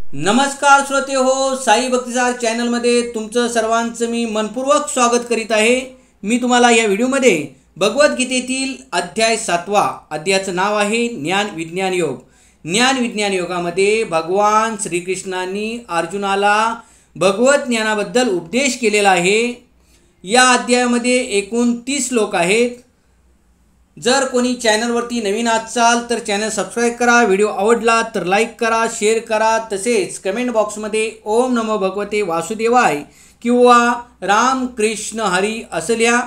नमस्कार श्रोते हो, साई भक्तिसार चॅनलमध्ये तुमचं सर्वांचं मी मनपूर्वक स्वागत करीत आहे। मी तुम्हाला या व्हिडिओमध्ये भगवद्गीतेतील अध्याय 7वा अध्यायाचं नाव आहे ज्ञान विज्ञान योग। ज्ञान विज्ञान योगामध्ये भगवान श्रीकृष्णांनी अर्जुनाला भगवत ज्ञानाबद्दल उपदेश केलेला आहे। या अध्यायामध्ये एकूण 30 श्लोक आहेत। जर कोणी चॅनलवरती नवीन असाल तर चॅनल सबस्क्राईब करा, व्हिडिओ आवडला तर लाईक करा, शेअर करा, तसेच कमेंट बॉक्समध्ये ओम नमो भगवते वासुदेवाय किंवा राम कृष्ण हरी असं लिहा।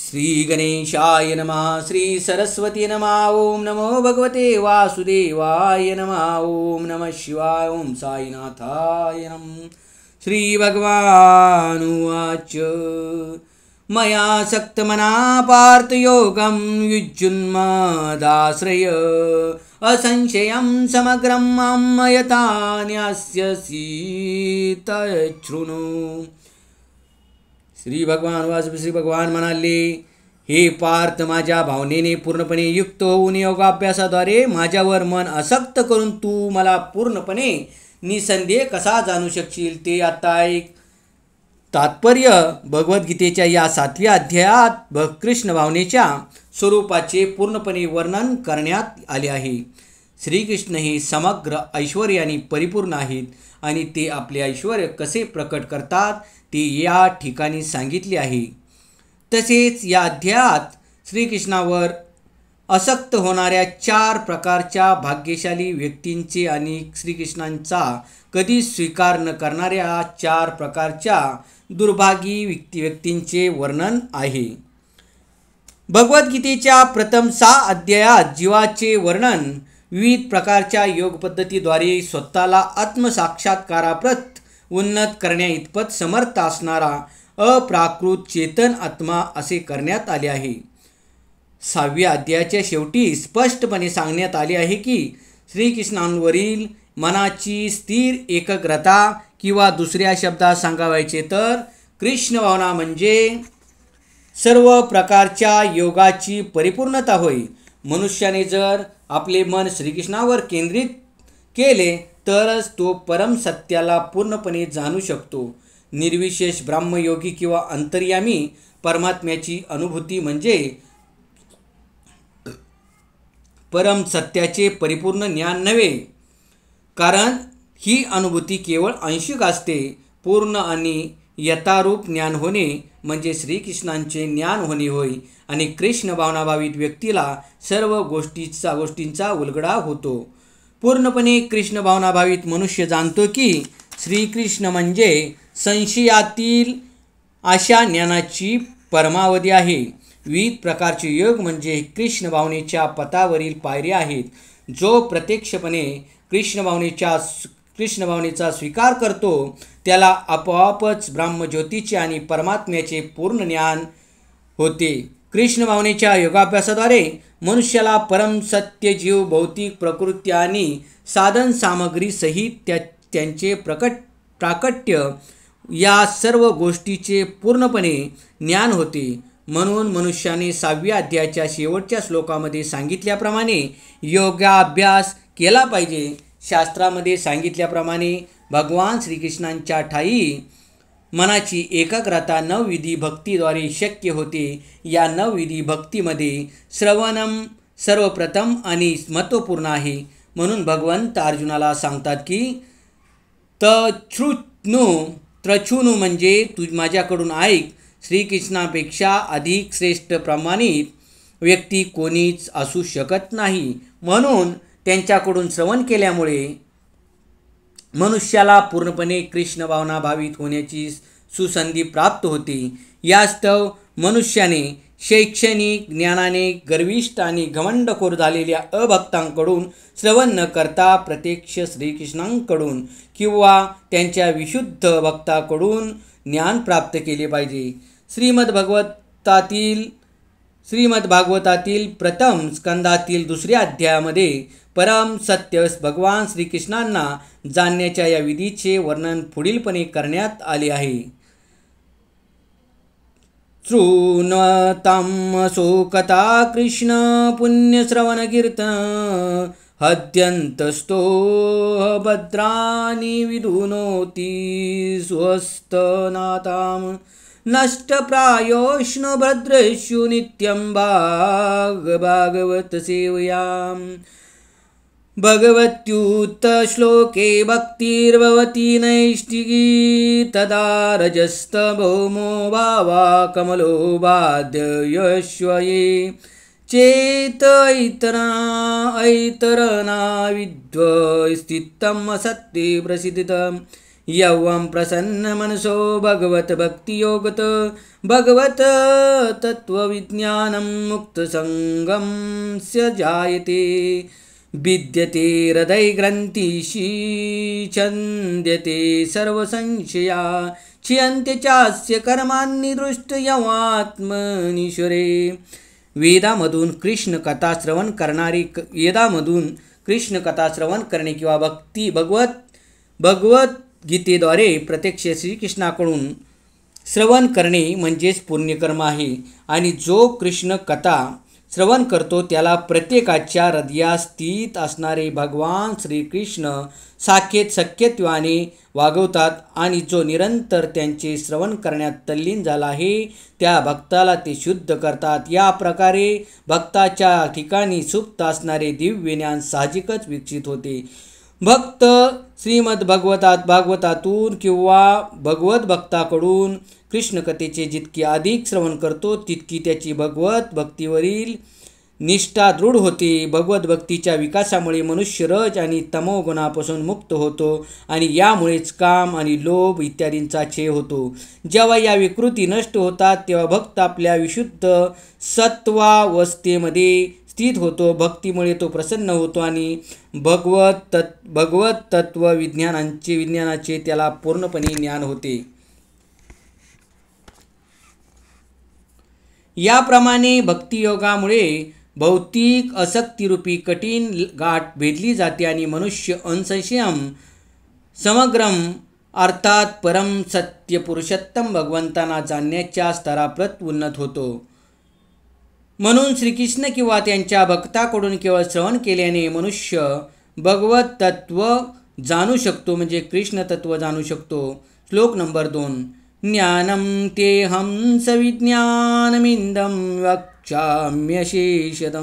श्री गणेशाय नमः, श्री सरस्वती नमः, ओम नमो भगवते वासुदेवाय नमः, ओम नमः शिवाय, ओम साईनाथाय नमः। श्री भगवान उवाच मया सक्तमना पार्थ योगं युज्युन्मदाश्रय असंशयं समग्रं मम यथा न्यास्यसि तच्छृणु। श्री भगवान म्हणाले, हे पार्थ, माझ्या भावनेने पूर्णपणे युक्त होऊन योगाभ्यासाद्वारे माझ्यावर मन आसक्त करून तू मला पूर्णपणे निसंदेह कसा जाणू शकशील ते आता ऐक। तात्पर्य, भगवद्गीतेच्या या 7व्या अध्यायात कृष्ण भावनेच्या स्वरूपाचे पूर्णपणे वर्णन करण्यात आले आहे। श्रीकृष्ण हे समग्र ऐश्वर्याने परिपूर्ण आहेत आणि ते आपले ऐश्वर्य कसे प्रकट करतात ते या ठिकाणी सांगितले आहे। तसेच या अध्यायात श्रीकृष्णावर आसक्त होणाऱ्या 4 प्रकारच्या भाग्यशाली व्यक्तींचे आणि श्रीकृष्णांचा कधी स्वीकार न करणाऱ्या 4 प्रकारच्या दुर्भागी व्यक्तींचे वर्णन आहे। भगवद्गीतेच्या प्रथम 6 अध्यायात जीवाचे वर्णन विविध प्रकारच्या योग पद्धतीद्वारे स्वतःला आत्मसाक्षात्काराप्रत उन्नत करण्या इतपत समर्थ असणारा अप्राकृत चेतन आत्मा असे करण्यात आले आहे। 6व्या अध्यायाच्या शेवटी स्पष्टपणे सांगण्यात आले आहे की श्रीकृष्णांवरील मनाची स्थिर एकाग्रता किंवा दुसऱ्या शब्दात सांगायचे तर कृष्ण भावना म्हणजे सर्व प्रकारच्या योगाची परिपूर्णता होय। मनुष्याने जर आपले मन श्रीकृष्णावर केंद्रित केले तरच तो परम सत्याला पूर्णपणे जाणू शकतो। निर्विशेष ब्रह्मयोगी किंवा अंतर्यामी परमात्म्याची अनुभूती म्हणजे परम सत्याचे परिपूर्ण ज्ञान नव्हे, कारण ही अनुभूती केवळ आंशिक असते। पूर्ण आणि यथारूप ज्ञान होणे म्हणजे श्रीकृष्णांचे ज्ञान होणे होय आणि कृष्ण भावनाभावित व्यक्तीला सर्व गोष्टींचा उलगडा होतो। पूर्णपणे कृष्ण भावनाभावित मनुष्य जाणतो की श्रीकृष्ण म्हणजे संशयातील अशा ज्ञानाची परमावधी आहे। विविध प्रकारचे योग म्हणजे कृष्ण भावनेच्या पथावरील पायऱ्या आहेत। जो प्रत्यक्षपणे कृष्ण भावनेचा स्वीकार करतो त्याला आपोआपच ब्रह्मज्योतीचे आणि परमात्म्याचे पूर्ण ज्ञान होते। कृष्ण भावनेच्या योगाभ्यासाद्वारे मनुष्याला परम सत्य जीव, भौतिक प्रकृती आणि साधन सामग्री सहित त्यांचे प्राकट्य या सर्व गोष्टीचे पूर्णपणे ज्ञान होते। म्हणून मनुष्याने 6व्या अध्यायाच्या शेवटच्या श्लोकामध्ये सांगितल्याप्रमाणे योगाभ्यास केला पाहिजे। शास्त्रामध्ये सांगितल्याप्रमाणे भगवान श्रीकृष्णांच्या ठायी मनाची एकाग्रता 9 विधी भक्तीद्वारे शक्य होते। या 9 विधी भक्तीमध्ये श्रवणम सर्वप्रथम आणि महत्त्वपूर्ण आहे। म्हणून भगवंत अर्जुनाला सांगतात की त्रछृणु म्हणजे तू माझ्याकडून ऐक। श्रीकृष्णापेक्षा अधिक श्रेष्ठ प्रमाणित व्यक्ती कोणीच असू शकत नाही। म्हणून त्यांच्याकडून श्रवण केल्यामुळे मनुष्याला पूर्णपणे कृष्ण भावना भावित होण्याची सुसंधी प्राप्त होते। यास्तव मनुष्याने शैक्षणिक ज्ञानाने गर्विष्ठ आणि घमंडखोर झालेल्या अभक्तांकडून श्रवण न करता प्रत्यक्ष श्रीकृष्णांकडून किंवा त्यांच्या विशुद्ध भक्ताकडून ज्ञान प्राप्त केले पाहिजे। श्रीमद्भागवतातील प्रथम स्कंदातील 2ऱ्या अध्यायामध्ये परम सत्य भगवान श्रीकृष्णांना जाणण्याच्या या विधीचे वर्णन पुढीलपणे करण्यात आले आहे। शृण्वतां शोकता कृष्ण पुण्यश्रवणकीर्तन हद्यन्तस्तो भद्राणि विधुनोति स्वस्तनातां नष्टप्रायोष्णभद्रेषु नित्यं भागवत सेवयाम् भगवत्युत्तश्लोके भक्तिर्भवति नैष्टिकी तदा रजस्तभौमो भावा कमलो बाध्ययश्वये चेत ऐतरना विद्वस्थितम् असत्ये प्रसिद्धितम् यौवं प्रसन्नमनसो भगवत भक्तियोगत भगवत तत्त्वविज्ञानं मुक्तसङ्गं स्य जायते विद्यते हृदयग्रन्थिषु छन्द्यते सर्वसंशया क्षीयन्ते चास्य कर्माणि दृष्टयमात्मनीश्वरे वेदामधून कृष्ण कथा श्रवण करणे किंवा भगवद्गीतेद्वारे प्रत्यक्ष श्रीकृष्णाकडून श्रवण करणे म्हणजेच पुण्यकर्म आहे. आणि जो कृष्ण कथा श्रवण करतो त्याला प्रत्येकाच्या हृदयात स्थित असणारे भगवान श्रीकृष्ण साकेत सख्यत्वाने वागवतात. आणि जो निरंतर त्यांचे श्रवण करण्यात तल्लीन झाला आहे त्या भक्ताला ते शुद्ध करतात. या प्रकारे भक्ताच्या ठिकाणी सुप्त असणारे दिव्य ज्ञान साहजिकच विकसित होते. भक्त श्रीमद भागवतातून किंवा भगवत भक्ताकडून कृष्णकथेचे जितके अधिक श्रवण करतो तितकी त्याची भगवत भक्तीवरील निष्ठा दृढ होते. भगवत भक्तीच्या विकासामुळे मनुष्य रज आणि तमोगुणापासून मुक्त होतो आणि यामुळेच काम आणि लोभ इत्यादींचा क्षय होतो. जेव्हा या विकृती नष्ट होतात तेव्हा भक्त आपल्या विशुद्ध सत्वावस्थेमध्ये स्थित होतो. भक्तीमुळे तो प्रसन्न होतो आणि भगवत तत्व विज्ञानाचे त्याला पूर्णपणे ज्ञान होते. याप्रमाणे भक्तियोगामुळे भौतिक आसक्तीरूपी कठीण गाठ भेदली जाते आणि मनुष्य असंशयम समग्रम अर्थात परम सत्य पुरुषोत्तम भगवंतांना जाणण्याच्या स्तराप्रत उन्नत होतो. म्हणून श्रीकृष्ण किंवा त्यांच्या भक्ताकडून केवळ श्रवण केल्याने मनुष्य भगवत तत्व जाणू शकतो, म्हणजे कृष्ण तत्व जाणू शकतो. श्लोक नंबर 2. ज्ञानं तेऽहं सविज्ञानमिदं वक्ष्याम्यशेषतः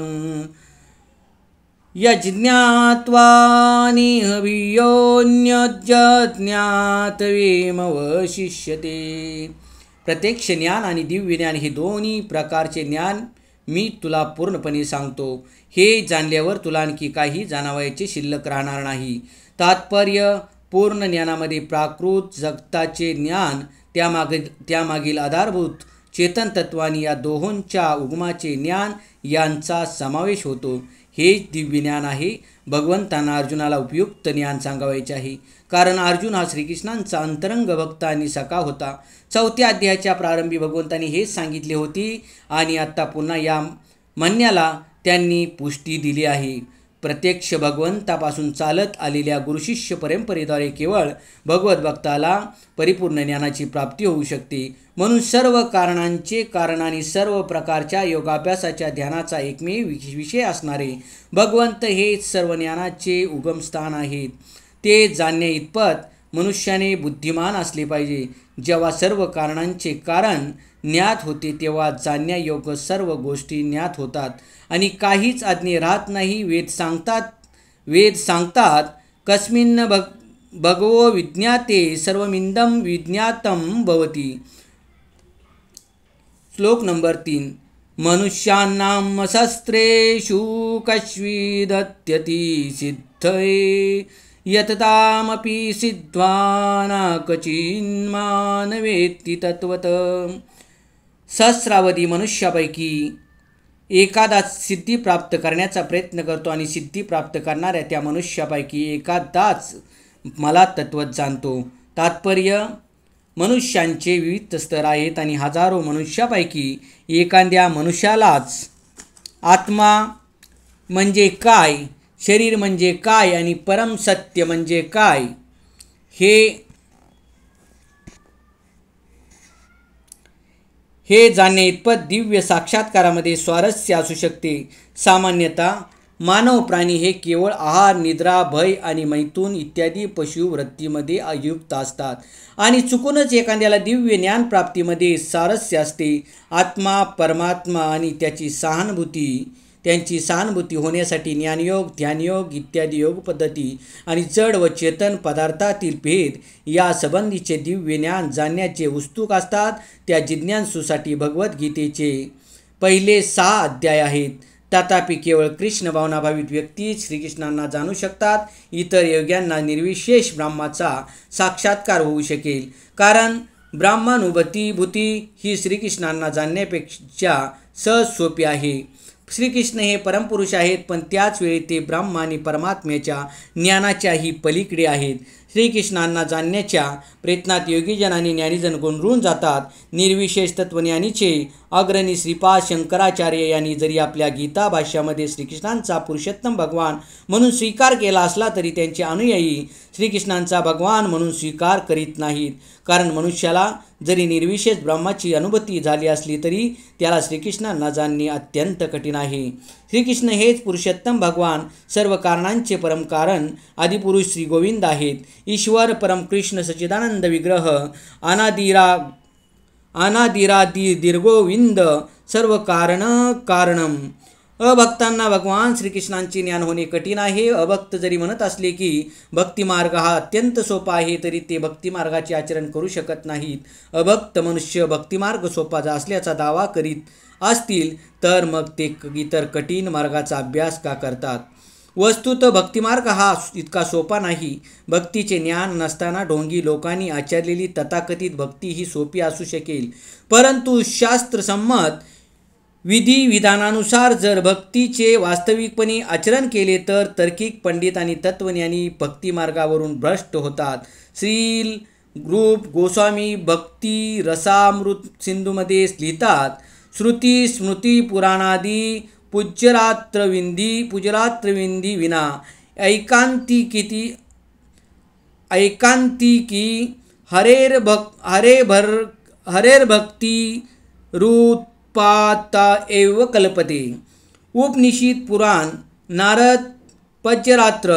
यज्ज्ञात्वा निहवियोऽन्यज्ञातवेमवशिष्यते. प्रत्यक्ष ज्ञान आणि दिव्य ज्ञान हे दोन्ही प्रकारचे ज्ञान मी तुला पूर्णपणे सांगतो. हे जाणल्यावर तुला आणखी काही जाणावयाचे शिल्लक राहणार नाही. तात्पर्य पूर्ण ज्ञानामध्ये प्राकृत जगताचे ज्ञान, त्यामागील आधारभूत चेतन तत्वानी या दोहोंच्या उगमाचे ज्ञान यांचा समावेश होतो. हे दिव्य ज्ञान आहे. भगवंतांना अर्जुनाला उपयुक्त ज्ञान सांगावायचे आहे, कारण अर्जुन हा श्रीकृष्णांचा अंतरंग भक्त आणि सखा होता. 4थ्या अध्यायाच्या प्रारंभी भगवंतांनी हेच सांगितले होते आणि आता पुन्हा या म्हणण्याला त्यांनी पुष्टी दिली आहे. प्रत्यक्ष भगवंतापासून चालत आलेल्या गुरुशिष्य परंपरेद्वारे केवळ भगवत भक्ताला परिपूर्ण ज्ञानाची प्राप्ती होऊ शकते. म्हणून सर्व कारणांचे कारण आणि सर्व प्रकारच्या योगाभ्यासाच्या ध्यानाचा एकमेव विषय असणारे भगवंत हे सर्व ज्ञानाचे उगमस्थान आहेत. ते जाणण्या इतपत मनुष्याने बुद्धिमान असले पाहिजे. जेव्हा सर्व कारणांचे कारण ज्ञात होते तेव्हा जाणण्यायोग्य सर्व गोष्टी ज्ञात होतात आणि काहीच अज्ञेय राहत नाही. वेद सांगतात कस्मिन् भगवो विज्ञाते सर्वमिदं विज्ञातं भवति. श्लोक नंबर 3. मनुष्याणां शस्त्रेषु कश्चिदत्यति सिद्धये यततामपि सिद्ध्वा न क्वचिन्मानवेत्ति तत्त्वतः. सहस्रावधी मनुष्यापैकी एखादाच सिद्धी प्राप्त करण्याचा प्रयत्न करतो आणि सिद्धी प्राप्त करणाऱ्या त्या मनुष्यापैकी एखादाच मला तत्त्वच जाणतो. तात्पर्य मनुष्यांचे विविध स्तर आहेत आणि हजारो मनुष्यापैकी एखाद्या मनुष्यालाच आत्मा म्हणजे काय, शरीर म्हणजे काय आणि परम सत्य म्हणजे काय हे जाणणे इतपत दिव्य साक्षात्कारामध्ये स्वारस्य असू शकते. सामान्यतः मानव प्राणी हे केवळ आहार, निद्रा, भय आणि मैथून इत्यादी पशुवृत्तीमध्ये युक्त असतात आणि चुकूनच एखाद्याला दिव्य ज्ञान प्राप्तीमध्ये सारस्य असते. आत्मा, परमात्मा आणि त्यांची सहानुभूती होण्यासाठी ज्ञानयोग, ध्यानयोग इत्यादी योग पद्धती आणि जड व चेतन पदार्थातील भेद या संबंधीचे दिव्य ज्ञान जाणण्याचे उत्सुक असतात. त्या जिज्ञासूसाठी भगवद्गीतेचे पहिले 6 अध्याय आहेत. तथापि केवळ कृष्ण भावनाभावित व्यक्ती श्रीकृष्णांना जाणू शकतात. इतर योग्यांना निर्विशेष ब्रह्माचा साक्षात्कार होऊ शकेल, कारण ब्रह्मानुभूती ही श्रीकृष्णांना जाणण्यापेक्षा सहज सोपी आहे. श्रीकृष्ण हे परमपुरुष आहेत, पण त्याच वेळी ते ब्रह्म आणि परमात्म्याच्या ज्ञानाच्याही पलीकडे आहेत. श्रीकृष्णांना जाणण्याच्या प्रयत्नात योगीजन आणि ज्ञानीजन गोंधळून जातात. निर्विशेष तत्वज्ञानीचे अग्रणी श्रीपाद शंकराचार्य यांनी जरी आपल्या गीता भाष्यामध्ये श्रीकृष्णांचा पुरुषोत्तम भगवान म्हणून स्वीकार केला असला तरी त्यांचे अनुयायी श्रीकृष्णांचा भगवान म्हणून स्वीकार करीत नाहीत, कारण मनुष्याला जरी निर्विशेष ब्रह्माची अनुभूती झाली असली तरी त्याला श्रीकृष्णांना जाणणे अत्यंत कठीण आहे. श्रीकृष्ण हेच पुरुषोत्तम भगवान, सर्व कारणांचे परमकारण, आदिपुरुष श्री गोविंद आहेत. ईश्वर परमकृष्ण सच्चिदानंद विग्रह, अनादिरादि दीर्घोविंद, सर्व कारणम. अभक्तांना भगवान श्रीकृष्णांचे ज्ञान होणे कठीण आहे. अभक्त जरी म्हणत असले की भक्तिमार्ग हा अत्यंत सोपा आहे, तरी ते भक्तिमार्गाचे आचरण करू शकत नाहीत. अभक्त मनुष्य भक्तिमार्ग सोपा असल्याचा दावा करीत असतील तर मग ते इतर कठीण मार्गाचा अभ्यास का करतात? वस्तुतः भक्तिमार्ग हा इतका सोपा नाही. भक्तीचे ज्ञान नसताना ढोंगी लोकांनी आचरलेली तथाकथित भक्ती ही सोपी असू शकेल, परंतु शास्त्रसंमत विधिविधानानुसार जर भक्तीचे वास्तविकपणे आचरण केले तर तार्किक पंडित आणि तत्वज्ञानी भक्तिमार्गावरून भ्रष्ट होतात. श्रील रूप गोस्वामी भक्ती रसामृत सिंधूमध्ये लिहितात, श्रुती स्मृती पुराणादी पूज्यरात्रविंदी विना ऐकांतिकी हरेर भक्ती रूपाता एव कल्पते. उपनिषद, पुराण, नारद पंचरात्र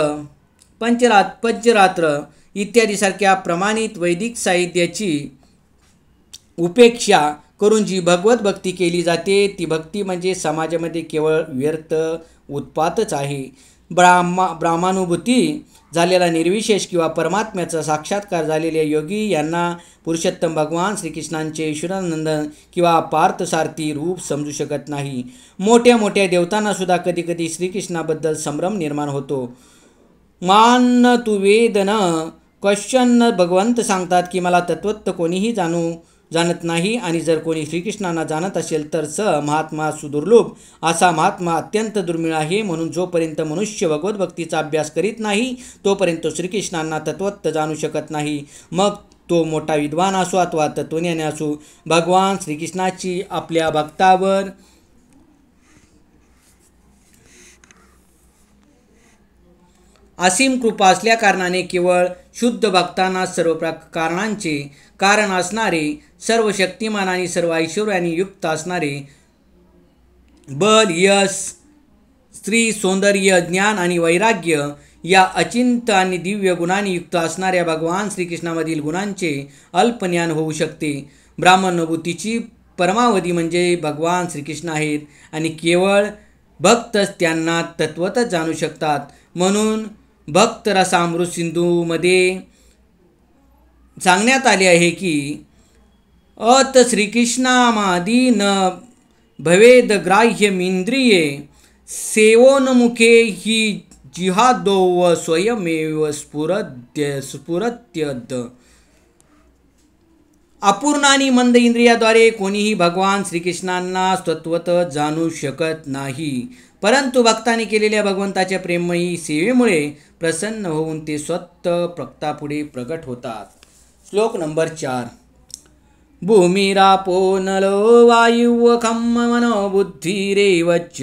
इत्यादी सारख्या प्रमाणित वैदिक साहित्याची उपेक्षा करून जी भगवत भक्ती केली जाते ती भक्ती म्हणजे समाजामध्ये केवळ व्यर्थ उत्पातच आहे. ब्रह्मानुभूती झालेला निर्विशेष किंवा परमात्म्याचा साक्षात्कार झालेल्या योगी यांना पुरुषोत्तम भगवान श्रीकृष्णांचे ईश्वरानंदन किंवा पार्थसारथी रूप समजू शकत नाही. मोठ्या मोठ्या देवतांना सुद्धा कधीकधी श्रीकृष्णाबद्दल संभ्रम निर्माण होतो. मान तू वेद न क्वश्चन भगवंत सांगतात की मला तत्वत्व कोणीही जाणत नाही, आणि जर कोणी श्रीकृष्णांना जाणत असेल तर महात्मा सुदुर्लभ. असा महात्मा अत्यंत दुर्मिळ आहे. म्हणून जोपर्यंत मनुष्य भगवत भक्तीचा अभ्यास करीत नाही तोपर्यंत श्रीकृष्णांना तत्वत्व जाणू शकत नाही. मग तो मोठा विद्वान असो अथवा तत्वज्ञानी असो, भगवान श्रीकृष्णाची आपल्या भक्तावर असीम कृपा असल्या कारणाने केवळ शुद्ध भक्तांना सर्व कारणांचे कारण असणारे, सर्व शक्तिमान आणि सर्व ऐश्वर्याने युक्त असणारे, बल, यश, स्त्री, सौंदर्य, ज्ञान आणि वैराग्य या अचिंत्य आणि दिव्य गुणांनी युक्त असणाऱ्या भगवान श्रीकृष्णामधील गुणांचे अल्पज्ञान होऊ शकते. ब्राह्मणानुभूतीची परमावधी म्हणजे भगवान श्रीकृष्ण आहेत आणि केवळ भक्तच त्यांना तत्वतच जाणू शकतात. म्हणून भक्त रसामृत सिंधूमध्ये सांगण्यात आले आहे की अत श्रीकृष्णामादी न भवेद ग्राह्यमिंद्रिये सेवोन्मुखे हि जिहादो व स्वयमेव स्फुरत्यद. अपूर्ण आणि मंद इंद्रियाद्वारे कोणीही भगवान श्रीकृष्णांना तत्वत जाणू शकत नाही, परंतु भक्तांनी केलेल्या भगवंताच्या प्रेममयी सेवेमुळे प्रसन्न होऊन ते स्वतः भक्तापुढे प्रगट होतात. श्लोक नंबर 4. भूमिरापो नलो वायुः खं मनो बुद्धिरेवच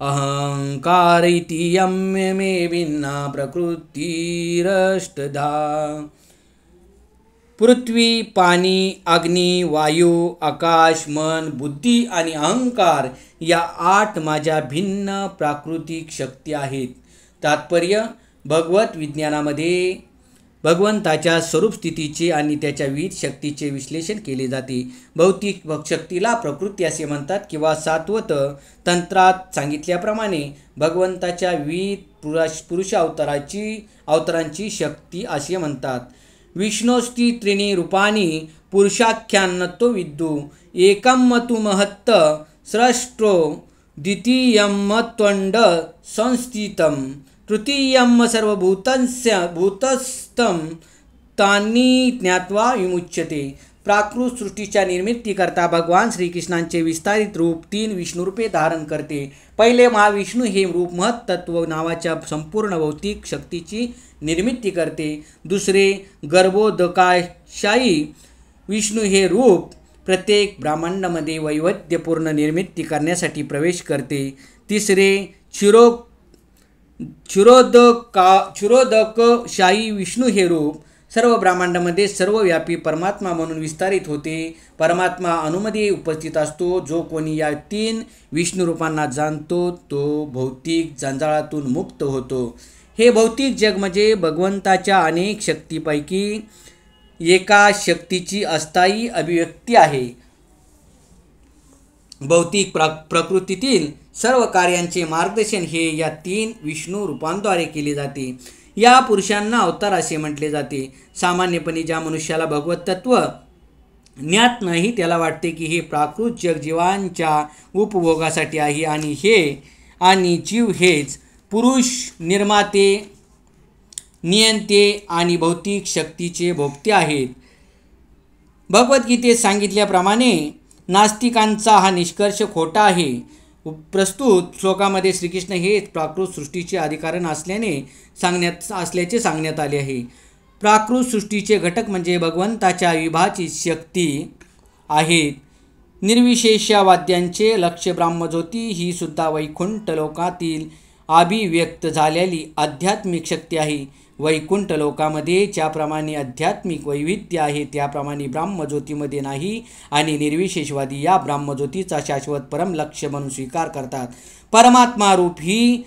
अहंकार इति यं मे भिन्ना प्रकृतिरष्टधा. पृथ्वी, पाणी, अग्नी, वायू, आकाश, मन, बुद्धी आणि अहंकार या 8 माझ्या भिन्न प्राकृतिक शक्ती आहेत. तात्पर्य: भगवत विज्ञानामध्ये भगवंताच्या स्वरूप स्थितीचे आणि त्याच्या विविध शक्तीचे विश्लेषण केले जाते. भौतिक शक्तीला प्रकृती असे म्हणतात किंवा सात्वत तंत्रात सांगितल्याप्रमाणे भगवंताच्या विविध पुरुष अवतारांची शक्ती असे म्हणतात. विष्णोस्ति त्रीणि रूपाणि पुरुषाख्यान्नतो विद्धु एकं मतु महत्त स्रष्टो द्वितीयं त्वंड संस्थितं तृतीयं भूतस्थं तानि ज्ञात्वा विमुच्यते. प्राकृत सृष्टीच्या निर्मितीकरता भगवान श्रीकृष्णांचे विस्तारित रूप 3 विष्णुरूपे धारण करते. पहिले महाविष्णू हे रूप महत्त्व नावाच्या संपूर्ण भौतिक शक्तीची निर्मिती करते. दुसरे गर्भोदकाशायी विष्णू हे रूप प्रत्येक ब्रह्मांडामध्ये वैविध्यपूर्ण निर्मिती करण्यासाठी प्रवेश करते. तिसरे क्षुरोदकशायी विष्णू हे रूप सर्व ब्रह्मांडामध्ये सर्वव्यापी परमात्मा म्हणून विस्तारित होते. परमात्मा अणुमध्ये उपस्थित असतो. जो कोणी या 3 विष्णू रूपांना जाणतो तो भौतिक जंजाळातून मुक्त होतो. हे भौतिक जग म्हणजे भगवंताच्या अनेक शक्तीपैकी एका शक्तीची अस्थायी अभिव्यक्ती आहे. भौतिक प्रकृतीतील सर्व कार्यांचे मार्गदर्शन हे या 3 विष्णू रूपांद्वारे केले जाते. या पुरुषांना अवतार असे म्हटले जाते. सामान्यपणे ज्या मनुष्याला भगवत तत्व ज्ञात नाही त्याला वाटते की हे प्राकृत जग जीवांच्या उपभोगासाठी आहे आणि जीव हेच पुरुष, निर्माते, नियंते आणि भौतिक शक्तीचे भोगते आहेत. भगवद्गीतेत सांगितल्याप्रमाणे नास्तिकांचा हा निष्कर्ष खोटा आहे. प्रस्तुत श्लोकामध्ये श्रीकृष्ण हे प्राकृत सृष्टीचे अधिकारण असल्याचे सांगण्यात आले आहे. प्राकृत सृष्टीचे घटक म्हणजे भगवंताच्या विभाची शक्ती आहेत. निर्विशेषवाद्यांचे लक्ष्य ब्रह्मज्योती ही सुद्धा वैकुंठ लोकातील अभिव्यक्त झालेली आध्यात्मिक शक्ती आहे. वैकुंठ लोकामध्ये ज्याप्रमाणे आध्यात्मिक वैविध्य आहे त्याप्रमाणे ब्रह्मज्योतीमध्ये नाही आणि निर्विशेषवादी या ब्रह्मज्योतीचा शाश्वत परम लक्ष्य म्हणून स्वीकार करतात. परमात्मा रूप ही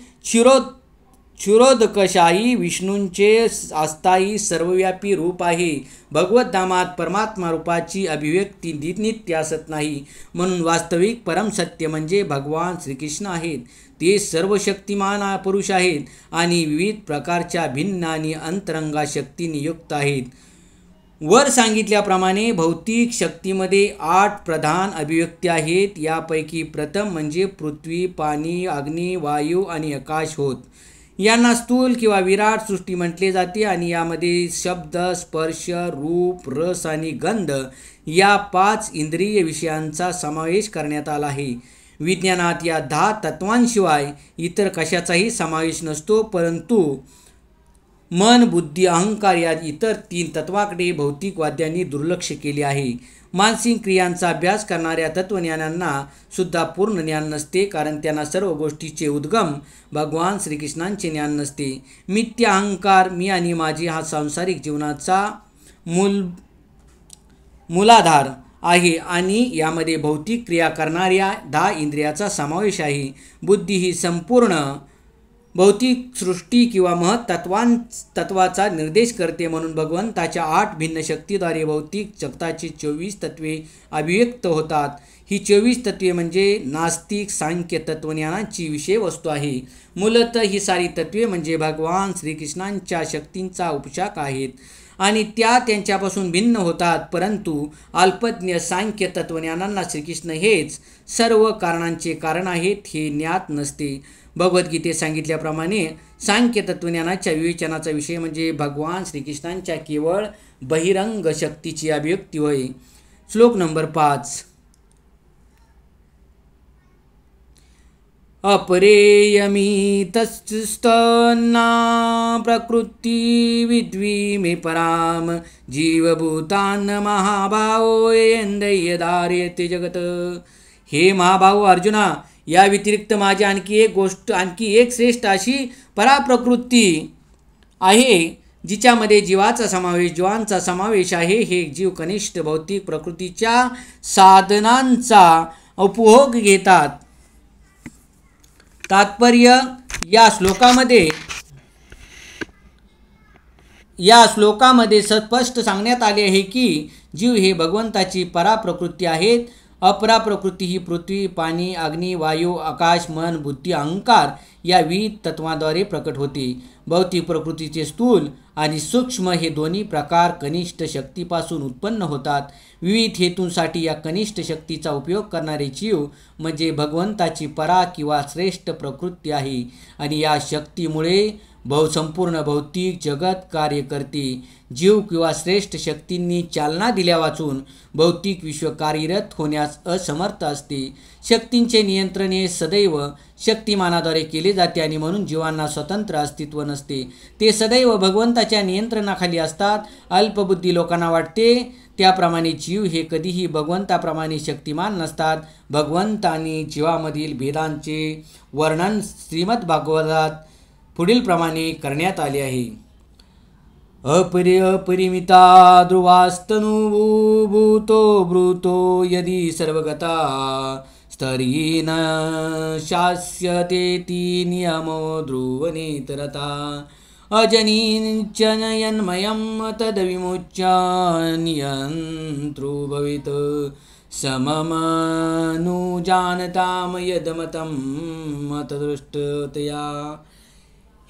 क्षुरोदकशाही विष्णूंचे अस्थायी सर्वव्यापी रूप आहे. भगवत धामात परमात्मा रूपाची अभिव्यक्ती नित्य असत नाही. म्हणून वास्तविक परम सत्य म्हणजे भगवान श्रीकृष्ण आहेत. ते सर्व शक्तिमान पुरुष आहेत आणि विविध प्रकारच्या भिन्न आणि अंतरंगा शक्तींनी युक्त आहेत. वर सांगितल्याप्रमाणे भौतिक शक्तीमध्ये 8 प्रधान अभिव्यक्ती आहेत. यापैकी प्रथम म्हणजे पृथ्वी, पाणी, अग्नी, वायू आणि आकाश होत. यांना स्थूल किंवा विराट सृष्टी म्हटले जाते आणि यामध्ये शब्द, स्पर्श, रूप, रस आणि गंध या 5 इंद्रिय विषयांचा समावेश करण्यात आला आहे. विज्ञानात या 10 तत्वांशिवाय इतर कशाचाही समावेश नसतो. परंतु मन, बुद्धी, अहंकार या इतर 3 तत्वाकडे भौतिकवाद्यांनी दुर्लक्ष केले आहे. मानसिक क्रियांचा अभ्यास करणाऱ्या तत्त्वज्ञानांना सुद्धा पूर्ण ज्ञान नसते, कारण त्यांना सर्व गोष्टीचे उद्गम भगवान श्रीकृष्णांचे ज्ञान नसते. मिथ्य अहंकार, मी आणि माझी हा सांसारिक जीवनाचा मूलाधार आहे आणि यामध्ये भौतिक क्रिया करणाऱ्या 10 इंद्रियाचा समावेश आहे. बुद्धी ही संपूर्ण भौतिक सृष्टी किंवा महत्त्वाचा निर्देश करते. म्हणून भगवंताच्या 8 भिन्न शक्तीद्वारे भौतिक जगताची 24 तत्वे अभिव्यक्त होतात. ही 24 तत्वे म्हणजे नास्तिक सांख्य तत्वज्ञानाची विषयवस्तू आहे. मूलतः ही सारी तत्वे म्हणजे भगवान श्रीकृष्णांच्या शक्तींचा उपशाखा आहेत आणि त्या त्यांच्यापासून भिन्न होतात. परंतु अल्पज्ञ सांख्य तत्वज्ञानांना श्रीकृष्ण हेच सर्व कारणांचे कारण आहेत हे ज्ञात नसते. भगवद्गीतेत सांगितल्याप्रमाणे सांख्य तत्वज्ञानाच्या विवेचनाचा विषय म्हणजे भगवान श्रीकृष्णांच्या केवळ बहिरंग शक्तीची अभिव्यक्ती होय. श्लोक नंबर 5. अपरेयमी तस्तना प्रकृती विद्वी मे पराम जीवभूतान महाभावो यंदय्यधार्यते जगत. हे महाभाव अर्जुना, या व्यतिरिक्त माझी आणखी एक श्रेष्ठ अशी पराप्रकृती आहे जिच्यामध्ये जीवांचा समावेश आहे. हे जीव कनिष्ठ भौतिक प्रकृतीच्या साधनांचा उपभोग घेतात. तात्पर्य या श्लोकामध्ये स्पष्ट सांगण्यात आले आहे की जीव हे भगवंताची पराप्रकृती आहेत. अपरा प्रकृती ही पृथ्वी, पाणी, अग्नी, वायू, आकाश, मन, बुद्धी, अहंकार या विविध तत्वांद्वारे प्रकट होते. भौतिक प्रकृतीचे स्थूल आणि सूक्ष्म हे दोन्ही प्रकार कनिष्ठ शक्तीपासून उत्पन्न होतात. विविध हेतूंसाठी या कनिष्ठ शक्तीचा उपयोग करणारे जीव म्हणजे भगवंताची परा किंवा श्रेष्ठ प्रकृती आहे आणि या शक्तीमुळे संपूर्ण भौतिक जगत कार्य करते. जीव किंवा श्रेष्ठ शक्तींनी चालना दिल्या वाचून भौतिक विश्व कार्यरत होण्यास असमर्थ असते. शक्तींचे नियंत्रण हे सदैव शक्तिमानाद्वारे केले जाते आणि म्हणून जीवांना स्वतंत्र अस्तित्व नसते. ते सदैव भगवंताच्या नियंत्रणाखाली असतात. अल्पबुद्धी लोकांना वाटते त्याप्रमाणे जीव हे कधीही भगवंताप्रमाणे शक्तिमान नसतात. भगवंत आणि जीवामधील भेदांचे वर्णन श्रीमद भागवतात पुढील प्रमाणे करण्यात आले आहे. अपरिमिता ध्रुवास्तनुभूतो भूतो यदि सर्वगता स्तरीन शास्यतेति नियमो ध्रुवनेतरता अजनीचनयन्मयं तद्विमुच्य नियन्तृ भवेत् सममनुजानतां यदमतं मतदृष्टतया.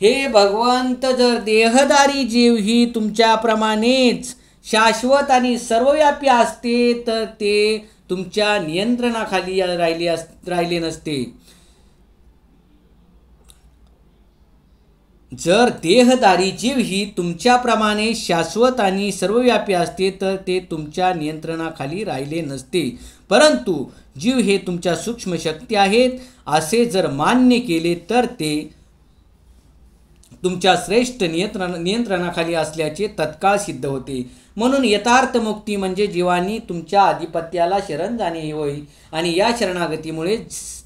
हे भगवंत, जर देहधारी जीव ही तुमच्याप्रमाणेच शाश्वत आणि सर्वव्यापी असते तर ते तुमच्या नियंत्रणाखाली राहिले नसते. जर देहधारी जीव ही तुमच्याप्रमाणे शाश्वत आणि सर्वव्यापी असते तर ते तुमच्या नियंत्रणाखाली राहिले नसते. परंतु जीव हे तुमच्या सूक्ष्म शक्ती आहेत असे जर मान्य केले तर ते तुमच्या श्रेष्ठ नियंत्रणाखाली असल्याचे तत्काळ सिद्ध होते. म्हणून यथार्थ मुक्ती म्हणजे जीवांनी तुमच्या आधिपत्याला शरण जाणे होय आणि या शरणागतीमुळे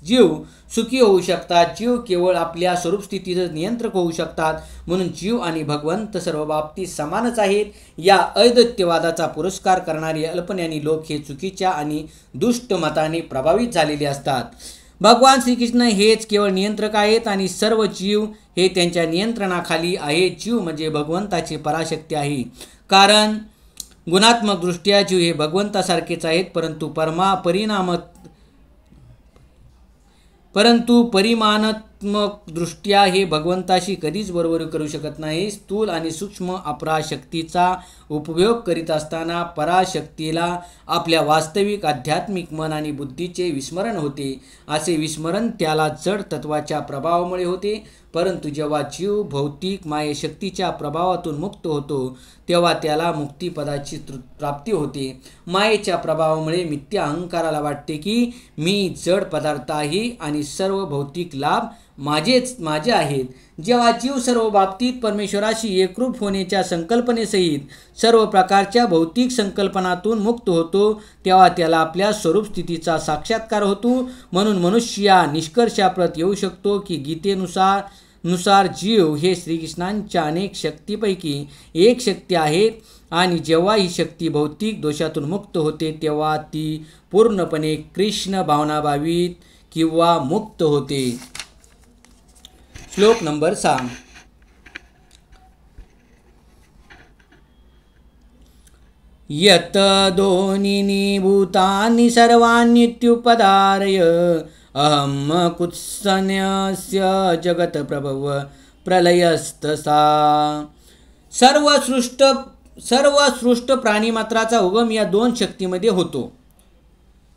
जीव सुखी होऊ शकतात. जीव केवळ आपल्या स्वरूपस्थितीचे नियंत्रक होऊ शकतात. म्हणून जीव आणि भगवंत सर्व बाबतीत समानच आहेत. या अद्वैतवादाचा पुरस्कार करणारे अल्पज्ञानी लोक हे चुकीच्या आणि दुष्ट मताने प्रभावित झालेले असतात. भगवान श्रीकृष्ण हेच केवळ नियंत्रक आहेत आणि सर्व जीव हे त्यांच्या नियंत्रणाखाली आहेत. जीव म्हणजे भगवंताची पराशक्ती आहे. कारण गुणात्मक दृष्ट्या जीव हे भगवंतासारखेच आहेत, परंतु परिमाणात्मक दृष्ट्या हे भगवंताशी कधीच बरोबरी करू शकत नाही. स्थूल आणि सूक्ष्म अपराशक्तीचा उपयोग करीत असताना पराशक्तीला आपल्या वास्तविक आध्यात्मिक मन आणि बुद्धीचे विस्मरण होते. असे विस्मरण त्याला जड तत्वाच्या प्रभावामुळे होते. परंतु जेव्हा जीव भौतिक मायेशक्तीच्या प्रभावातून मुक्त होतो तेव्हा त्याला मुक्तिपदाची प्राप्ती होते. मायेच्या प्रभावामुळे मिथ्या अहंकाराला वाटते की मी जड पदार्थ आहे आणि सर्व भौतिक लाभ माझे आहेत. जेव्हा जीव सर्व बाबतीत परमेश्वराशी एकरूप होण्याच्या संकल्पनेसहित सर्व प्रकारच्या भौतिक संकल्पनातून मुक्त होतो तेव्हा त्याला आपल्या स्वरूप स्थितीचा साक्षात्कार होतो. म्हणून मनुष्य या निष्कर्षाप्रत येऊ शकतो की गीतेनुसार जीव हे श्रीकृष्णांच्या अनेक शक्तीपैकी एक शक्ती आहेत आणि जेव्हा ही शक्ती भौतिक दोषातून मुक्त होते तेव्हा ती पूर्णपणे कृष्ण भावनाभावित किंवा मुक्त होते. श्लोक नंबर 6. यत दोनिनी भूतानि सर्वान्नित्युपधारय अहम कुत्सन्यस्य जगत प्रभव प्रलयस्तसा. सर्व सृष्ट प्राणीमात्राचा उगम या दोन शक्तीमध्ये होतो.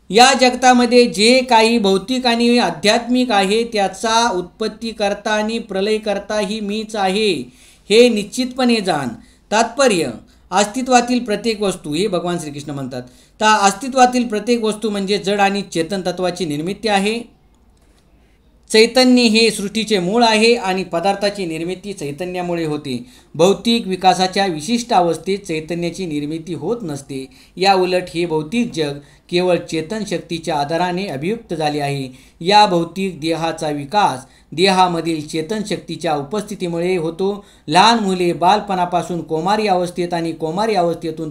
या जगतामध्ये जे काही भौतिक आणि आध्यात्मिक आहे त्याचा उत्पत्तीकर्ता आणि प्रलयकर्ता ही मीच आहे हे निश्चितपणे जाण. तात्पर्य अस्तित्वातील प्रत्येक वस्तू, हे भगवान श्रीकृष्ण म्हणतात, तर अस्तित्वातील प्रत्येक वस्तू म्हणजे जड आणि चेतन तत्वाची निर्मिती आहे. चैतन्य हे सृष्टीचे मूळ आहे आणि पदार्थाची निर्मिती चैतन्यामुळे होते. भौतिक विकासाच्या विशिष्ट अवस्थेत चैतन्याची निर्मिती होत नसते. या उलट हे भौतिक जग केवळ चेतन शक्तीच्या आधाराने अभियुक्त झाले आहे. या भौतिक देहाचा विकास देहामधील चेतन शक्तीच्या उपस्थितीमुळे होतो. लहान मुले बालपणापासून कौमारी अवस्थेत आणि कौमारी अवस्थेतून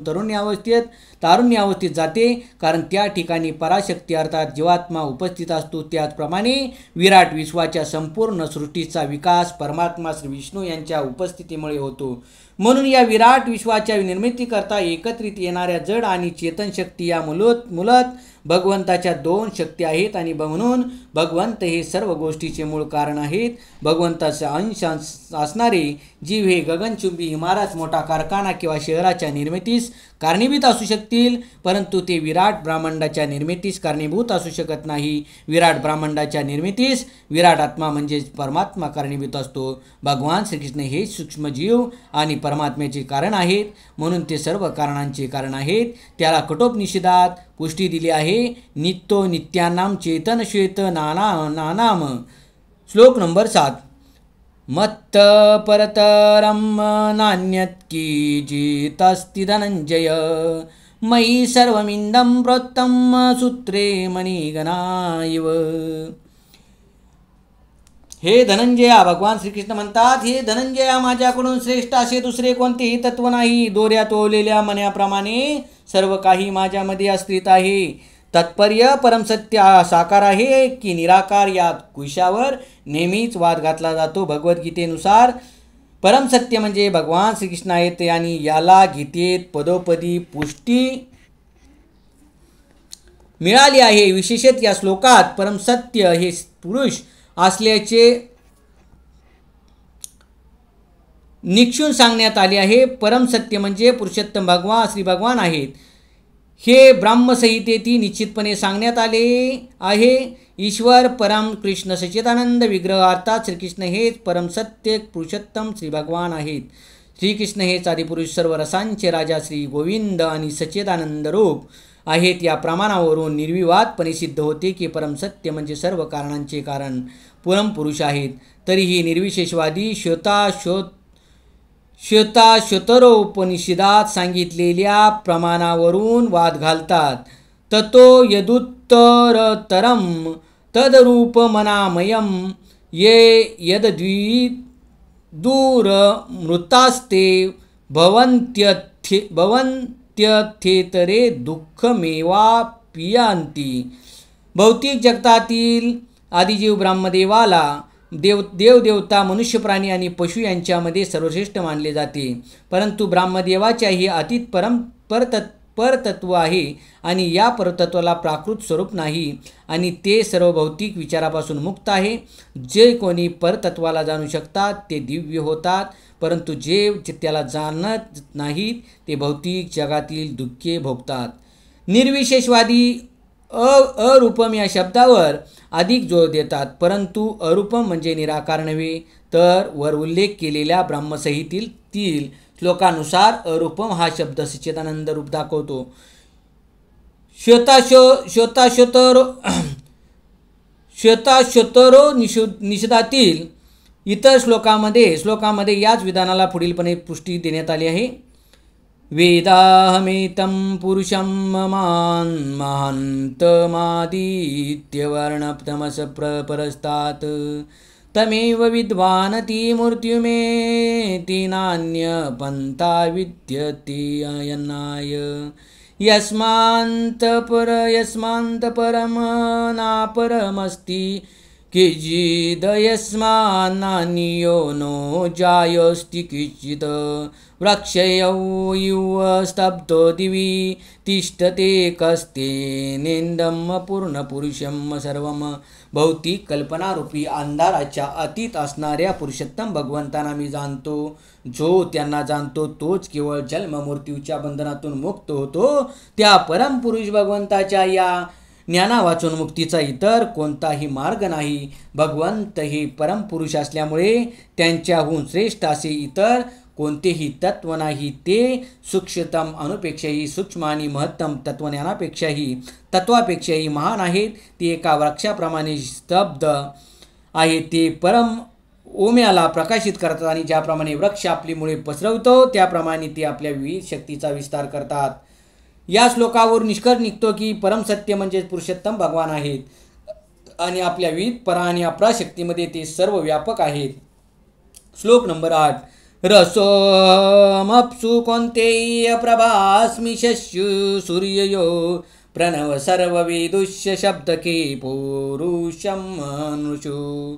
तारुण्य अवस्थेत जाते, कारण त्या ठिकाणी पराशक्ती अर्थात जीवात्मा उपस्थित असतो. त्याचप्रमाणे विराट विश्वाच्या संपूर्ण सृष्टीचा विकास परमात्मा श्री विष्णू यांच्या उपस्थितीमुळे होतो. म्हणून या विराट विश्वाच्या निर्मितीकरता एकत्रित येणाऱ्या जड आणि चेतन शक्ती या मूलत भगवंताच्या दोन शक्ती आहेत आणि म्हणून भगवंत हे सर्व गोष्टीचे मूळ कारण आहेत. भगवंताचा अंश असणारे जीव हे गगनचुंबी इमारत, मोठा कारखाना किंवा शहराच्या निर्मितीस कारणीभूत असू शकतील, परंतु ते विराट ब्रह्मांडाच्या निर्मितीस कारणीभूत असू शकत नाही. विराट ब्रह्मांडाच्या निर्मितीस विराट आत्मा म्हणजेच परमात्मा कारणीभूत असतो. भगवान श्रीकृष्ण हे सूक्ष्मजीव आणि परमात्म्याचे कारण आहेत, म्हणून ते सर्व कारणांचे कारण आहेत. त्याला कठोपनिषदात पुष्टी दिली आहे. नित्यो नित्यानाम चेतन श्वेत नानाम. श्लोक नंबर 7. मत्त परतरम नान्यत किंचिदस्ति धनंजय मयि सर्वमिदं प्रोक्तं सूत्रे मणिगणाइव. हे धनंजया, भगवान श्रीकृष्ण म्हणतात, हे धनंजया, माझ्याकडून श्रेष्ठ असे दुसरे कोणतेही तत्व नाही. दोऱ्यात ओवलेल्या मण्याप्रमाणे सर्व काही माझ्यामध्ये आश्रित आहे. तात्पर्य परमसत्य साकार आहे की निराकार या विषयावर नेहमीच वाद घातला जातो. भगवद्गीतेनुसार परमसत्य म्हणजे भगवान श्रीकृष्ण आहेत आणि याला गीतेत पदोपदी पुष्टी मिळाली आहे. विशेषतः या श्लोकात परमसत्य हे पुरुष असल्याचे निक्षून सांगण्यात आले आहे. परमसत्य म्हणजे पुरुषोत्तम श्री भगवान आहेत हे ब्राह्मसंहितेत निश्चितपणे सांगण्यात आले आहे. ईश्वर परम कृष्ण सच्चिदानंद विग्रह अर्थात श्रीकृष्ण हेच परमसत्य पुरुषोत्तम श्री भगवान आहेत. श्रीकृष्ण हेच आदिपुरुष, सर्व रसांचे राजा, श्री गोविंद आणि सच्चिदानंद रूप आहेत. या प्रमाणावरून निर्विवादपणे सिद्ध होते की परमसत्य म्हणजे सर्व कारणांचे कारण परमपुरुष आहेत. तरीही निर्विशेषवादी श्वेताश्वतरोपनिषदात सांगितलेल्या प्रमाणावरून वाद घालतात. ततो यदुत्तरतरम तदरूपमनामयम ये यद्विदूरमृतास्ते भवन्त्यथेतरे दुःखमेवाप्यन्ति. भौतिक जगतातील आदिजीव ब्रह्मदेवाला देवदेवता, मनुष्य, प्राणी आणि पशु यांच्यामध्ये सर्वश्रेष्ठ मानले जाते. परंतु ब्रह्मदेवाच्याही अतीत परतत्व आहे आणि या परतत्वाला प्राकृत स्वरूप नाही आणि ते सर्व भौतिक विचारापासून मुक्त आहे. जे कोणी परतत्वाला जाणू शकतात ते दिव्य होतात, परंतु जे त्याला जाणत नाहीत ते भौतिक जगातील दुःखे भोगतात. निर्विशेषवादी अरूपम या शब्दावर अधिक जोर देतात, परंतु अरूपम म्हणजे निराकार नव्हे, तर वर उल्लेख केलेल्या ब्रह्मसंहितेतील श्लोकानुसार अरूपम हा शब्द सच्चिदानंद रूप दाखवतो. श्वेताश्वतरो निषदातील इतर श्लोकामध्ये याच विधानाला पुढीलपणे पुष्टी देण्यात आली आहे. वेदाहमेतं पुरुषं महान्तमादित्यवर्णतमस परस्तात् तमेव विद्वानति मृत्युमेति नान्यपन्था विद्यते अयनाय. यस्मान्तपरं नापरमस्ति किञ्चिदयस्मान्नान्यो नो जायोस्ति किञ्चित् वृक्षयो युव स्तब्धो दिवि तिष्ठते कस्तेनेन्दं पूर्णपुरुषं सर्वं. भौतिक कल्पनारूपी अंधाराच्या अतीत असणाऱ्या पुरुषोत्तम भगवंतांना मी जाणतो. जो त्यांना जाणतो तोच केवळ जन्म मृत्यूच्या बंधनातून मुक्त होतो. त्या परमपुरुष भगवंताच्या या ज्ञाना वाचून मुक्तीचा इतर कोणताही मार्ग नाही. भगवंत हे परमपुरुष असल्यामुळे त्यांच्याहून श्रेष्ठ असे इतर कोणतेही तत्व नाही. ते सूक्ष्मतम अणुपेक्षाही सूक्ष्म आणि महत्तम तत्वापेक्षाही महान आहेत. ते एका वृक्षाप्रमाणे स्तब्ध आहेत. ते परम ओम्याला प्रकाशित करतात आणि ज्याप्रमाणे वृक्ष आपली मुळे पसरवतो त्याप्रमाणे ते आपल्या विविध शक्तीचा विस्तार करतात. या श्लोकावर निष्कर्ष निघतो की परमसत्य म्हणजे पुरुषोत्तम भगवान आहेत आणि आपल्या विविध परा आणि अपराशक्तीमध्ये ते सर्व व्यापक आहेत. श्लोक नंबर 8. रसोमप्सु कौन्तेय प्रभास्मि शस्यु सूर्ययो प्रणव सर्वविदुष्य शब्दके पौरुषं मनुषु.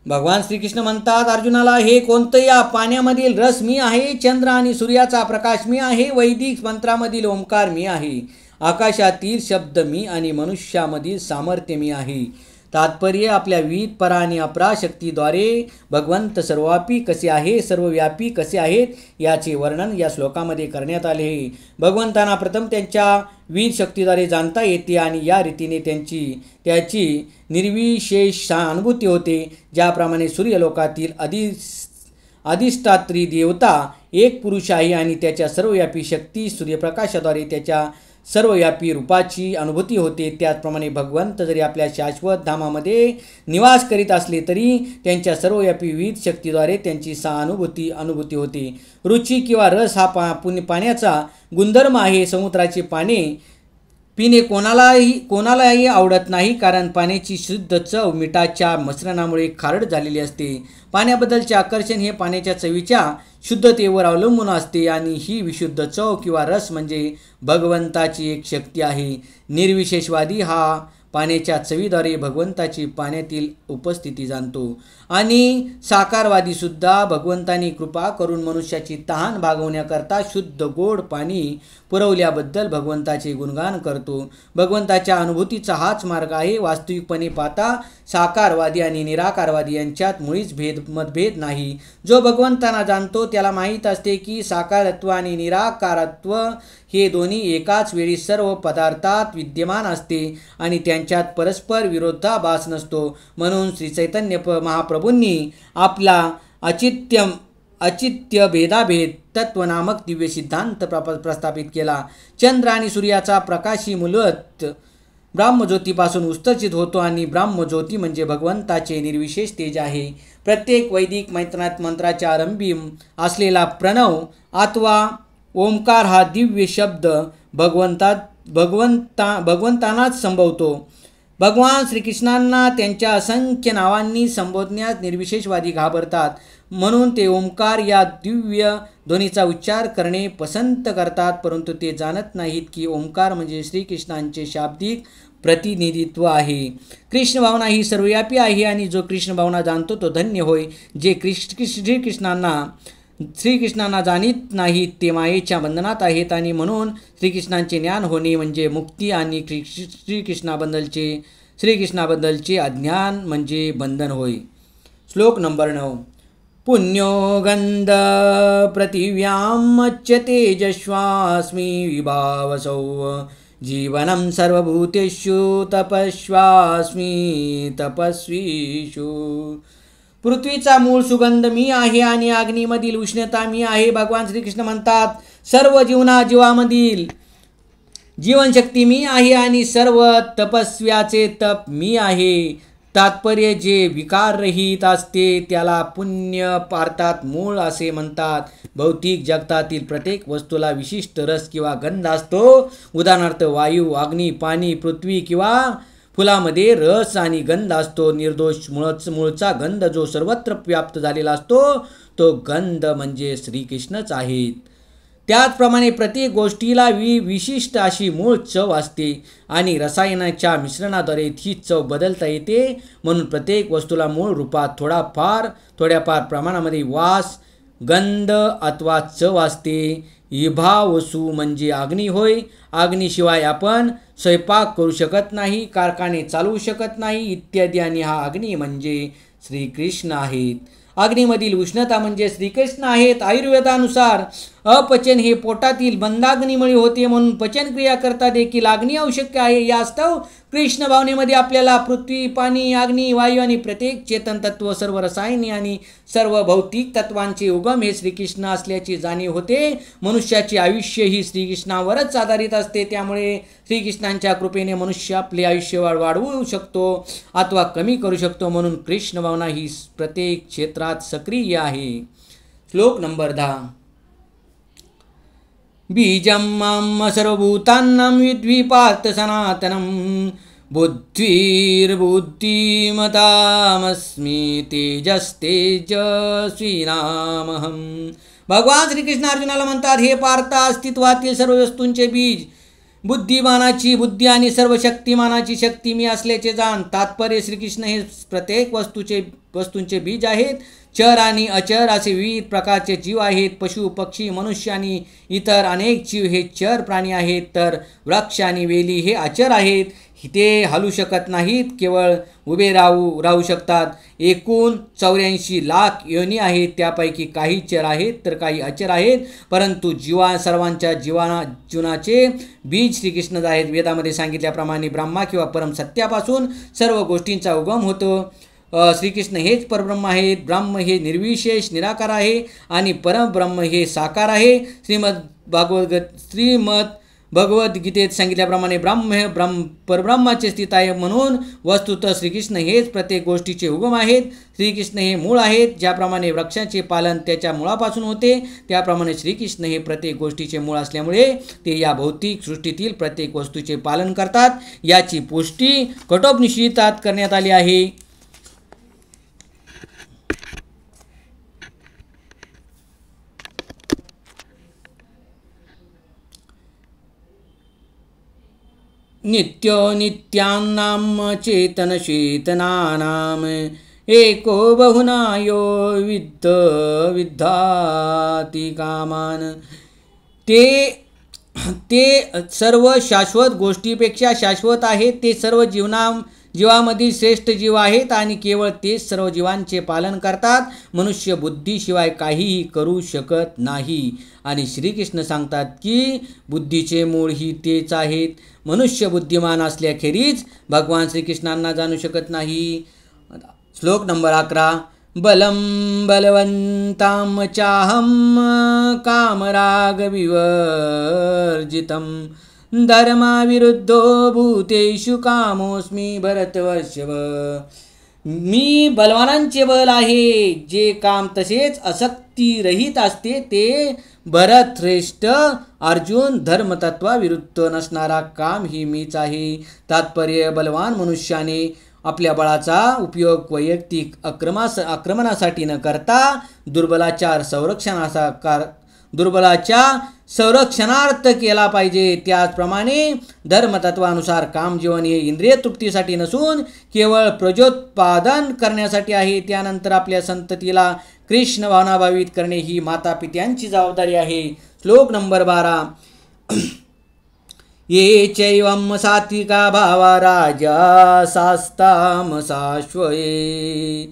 भगवान श्रीकृष्ण म्हणतात अर्जुनाला, हे कोणतया पाण्यामधील रस मी आहे, चंद्र आणि सूर्याचा प्रकाश मी आहे, वैदिक मंत्रामधील ओंकार मी आहे, आकाशातील शब्द मी आणि मनुष्यामधील सामर्थ्य मी आहे. तात्पर्य, आपल्या विविध परा आणि अपराशक्तीद्वारे भगवंत सर्वव्यापी कसे आहे, सर्वव्यापी कसे आहेत याचे वर्णन या श्लोकामध्ये करण्यात आले आहे. भगवंतांना प्रथम त्यांच्या विविध शक्तीद्वारे जाणता येते आणि या रीतीने त्याची निर्विशेष अनुभूती होते. ज्याप्रमाणे सूर्यलोकातील अधिष्ठात्री देवता एक पुरुष आहे आणि त्याच्या सर्वव्यापी शक्ती सूर्यप्रकाशाद्वारे त्याच्या सर्वव्यापी रूपाची अनुभूती होते, त्याचप्रमाणे भगवंत जरी आपल्या शाश्वत धामामध्ये निवास करीत असले तरी त्यांच्या सर्वव्यापी विविध शक्तीद्वारे त्यांची अनुभूती होते. रुची किंवा रस हा पाण्याचा गुणधर्म आहे. समुद्राचे पाणी पिणे कोणालाही आवडत नाही, कारण पाण्याची शुद्ध चव मिठाच्या मिश्रणामुळे खारट झालेली असते. पाण्याबद्दलचे आकर्षण हे पाण्याच्या चवीच्या शुद्धतेवर अवलंबून असते आणि ही विशुद्ध चव किंवा रस म्हणजे भगवंताची एक शक्ती आहे. निर्विशेषवादी हा पाण्याच्या चवीद्वारे भगवंताची पाण्यातील उपस्थिती जाणतो आणि साकारवादी सुद्धा भगवंतानी कृपा करून मनुष्याची तहान भागवण्याकरता शुद्ध गोड पाणी पुरवल्याबद्दल भगवंताचे गुणगान करतो. भगवंताच्या अनुभूतीचा हाच मार्ग आहे. वास्तविकपणे पाहता साकारवादी आणि निराकारवादी यांच्यात मुळीच मतभेद नाही. जो भगवंतांना जाणतो त्याला माहीत असते की साकारत्व आणि निराकारत्व हे दोन्ही एकाच वेळी सर्व पदार्थात विद्यमान असते आणि त्यांच्यात परस्पर विरोधाभास नसतो. म्हणून श्री चैतन्य महाप्रभूंनी आपला अचित्य भेदाभेद तत्व नामक दिव्य सिद्धांत प्रस्थापित केला. चंद्र आणि सूर्याचा प्रकाशी मूलत ब्राह्मज्योतीपासून उत्सर्जित होतो आणि ब्राह्मज्योती म्हणजे भगवंताचे निर्विशेष तेज आहे. प्रत्येक वैदिक मंत्राच्या आरंभी असलेला प्रणव अथवा ओंकार हा दिव्य शब्द भगवंतांनाच संबोधतो. भगवान श्रीकृष्णांना त्यांच्या असंख्य नावांनी संबोधण्यास निर्विशेषवादी घाबरतात, म्हणून ते ओंकार या दिव्य ध्वनीचा उच्चार करणे पसंत करतात, परंतु ते जाणत नाहीत की ओंकार म्हणजे श्रीकृष्णांचे शाब्दिक प्रतिनिधित्व आहे. कृष्ण भावना ही सर्वव्यापी आहे आणि जो कृष्ण भावना जाणतो तो धन्य होय. जे श्रीकृष्णांना जाणीत नाहीत ते मायेच्या बंधनात आहेत आणि म्हणून श्रीकृष्णांचे ज्ञान होणे म्हणजे मुक्ती आणि श्रीकृष्णाबद्दलचे अज्ञान म्हणजे बंधन होय. श्लोक नंबर 9. पुण्यो गंध पृथिव्यामच्च तेजस्वास्मि विभावसौ जीवनं सर्वभूतेषु तपस्वास्मि तपस्वीषु. पृथ्वीचा मूळ सुगंध मी आहे आणि अग्नीमधील उष्णता मी आहे. भगवान श्रीकृष्ण म्हणतात सर्व जीवामधील जीवनशक्ती मी आहे आणि सर्व तपस्व्याचे तप मी आहे. तात्पर्य, जे विकाररहित असते त्याला पुण्य पार्थात मूळ असे म्हणतात. भौतिक जगतातील प्रत्येक वस्तूला विशिष्ट रस किंवा गंध असतो. उदाहरणार्थ वायू, अग्नी, पाणी, पृथ्वी किंवा फुलामध्ये रस आणि गंध असतो. निर्दोष मूळचा गंध जो सर्वत्र व्याप्त झालेला असतो तो गंध म्हणजे श्रीकृष्णच आहेत. त्याचप्रमाणे प्रत्येक गोष्टीला विशिष्ट अशी मूळ चव असते आणि रसायनाच्या मिश्रणाद्वारे ही चव बदलता येते. म्हणून प्रत्येक वस्तूला मूळ रूपात थोड्याफार प्रमाणामध्ये वास, गंध अथवा चव असते. विभावसु म्हणजे अग्नी होय. अग्नीशिवाय आपण स्वयंपाक करू शकत नाही, कारखाने चालवू शकत नाही इत्यादी, आणि हा अग्नी म्हणजे श्रीकृष्ण आहेत. अग्नीमधील उष्णता म्हणजे श्रीकृष्ण आहेत. आयुर्वेदानुसार अपचन हे पोटातील मंदाग्नीमुळे होते, म्हणून पचनक्रिया करता देखील अग्नी आवश्यक आहे. यास्तव कृष्ण भावनेमध्ये आपल्याला पृथ्वी, पाणी, अग्नी, वायू आणि प्रत्येक चेतन तत्व, सर्व रसायने आणि सर्व भौतिक तत्वांचे उगम हे श्रीकृष्ण असल्याची जाणीव होते. मनुष्याचे आयुष्य ही श्रीकृष्णावरच आधारित असते. त्यामुळे श्रीकृष्णांच्या कृपेने मनुष्य आपले आयुष्य वाढवू शकतो अथवा कमी करू शकतो. म्हणून कृष्ण भावना ही प्रत्येक क्षेत्रात सक्रिय आहे. श्लोक नंबर 10. बीजं मां सर्वभूतानां विद्वी पार्थ सनातनं बुद्धिर्बुद्धिमतामस्मि तेजस्तेजस्विनामहं. भगवान श्रीकृष्ण अर्जुनाला म्हणतात, हे पार्थ, अस्तित्वातील सर्व वस्तूंचे बीज, बुद्धिमानाची बुद्धी आणि सर्व शक्तिमानाची शक्ती मी असल्याचे जाण. तात्पर्य, श्रीकृष्ण हे प्रत्येक वस्तूंचे बीज आहेत. चर आणि अचर असे विविध प्रकारचे जीव आहेत. पशु, पक्षी, मनुष्य आणि इतर अनेक जीव हे चर प्राणी आहेत, तर वृक्ष आणि वेली हे अचर आहेत. ते हलू शकत नाहीत, केवळ उभे राहू शकतात. एकूण 84 लाख योनी आहेत. त्यापैकी काही चर आहेत तर काही अचर आहेत, परंतु सर्वांच्या जीवनाचे बीज श्रीकृष्णच आहेत. वेदामध्ये सांगितल्याप्रमाणे ब्रह्मा किंवा परम सत्यापासून सर्व गोष्टींचा उगम होतो. श्रीकृष्ण हेच परब्रह्म आहेत. ब्रह्म हे निर्विशेष निराकार आहे आणि परब्रह्म हे साकार आहे. श्रीमद भगवद्गीतेत सांगितल्याप्रमाणे ब्रह्म हे परब्रह्माचे स्थित आहे. म्हणून वस्तुतः श्रीकृष्ण हेच प्रत्येक गोष्टीचे उगम आहेत. श्रीकृष्ण हे मूळ आहेत. ज्याप्रमाणे वृक्षाचे पालन त्याच्या मुळापासून होते, त्याप्रमाणे श्रीकृष्ण हे प्रत्येक गोष्टीचे मूळ असल्यामुळे ते या भौतिक सृष्टीतील प्रत्येक वस्तूचे पालन करतात. याची पुष्टी कठोपनिषदात करण्यात आली आहे. नित्यो नित्यानां चेतनचेतनानां एको बहुनायो विद्धाति कामान्. ते सर्व शाश्वत गोष्टीपेक्षा शाश्वत आहेत. ते सर्व जीवामधील श्रेष्ठ जीव आहेत आणि केवळ तेच सर्व जीवांचे पालन करतात. मनुष्य बुद्धीशिवाय काहीही करू शकत नाही. आणि श्रीकृष्ण सांगतात की बुद्धीचे मूळ ही तेच आहेत. मनुष्य बुद्धिमान असल्याखेरीज भगवान श्रीकृष्णांना जाणू शकत नाही. श्लोक नंबर 11. बलं बलवंतां चाहं कामरागविवर्जितं धर्माविरुद्धो भूतेषु कामोऽस्मि भरतवर्षभ. मी बलवानांचे बल आहे. जे काम तसेच आसक्तीरहित असते ते भरत श्रेष्ठ. अर्जुन, धर्मतत्वाविरुद्ध नसणारा काम ही मीच आहे. तात्पर्य, बलवान मनुष्याने आपल्या बळाचा उपयोग वैयक्तिक आक्रमणासाठी न करता दुर्बलाच्या संरक्षणार्थ केला पाहिजे. त्याचप्रमाणे धर्मतत्वानुसार कामजीवन हे इंद्रिय तृप्तीसाठी नसून केवळ प्रजोत्पादन करण्यासाठी आहे. त्यानंतर आपल्या संततीला कृष्ण भावनाभावित करणे ही मातापित्यांची जबाबदारी आहे. श्लोक नंबर 12. ये चैवं सात्विका भावा राजा सास्ताम साश्वये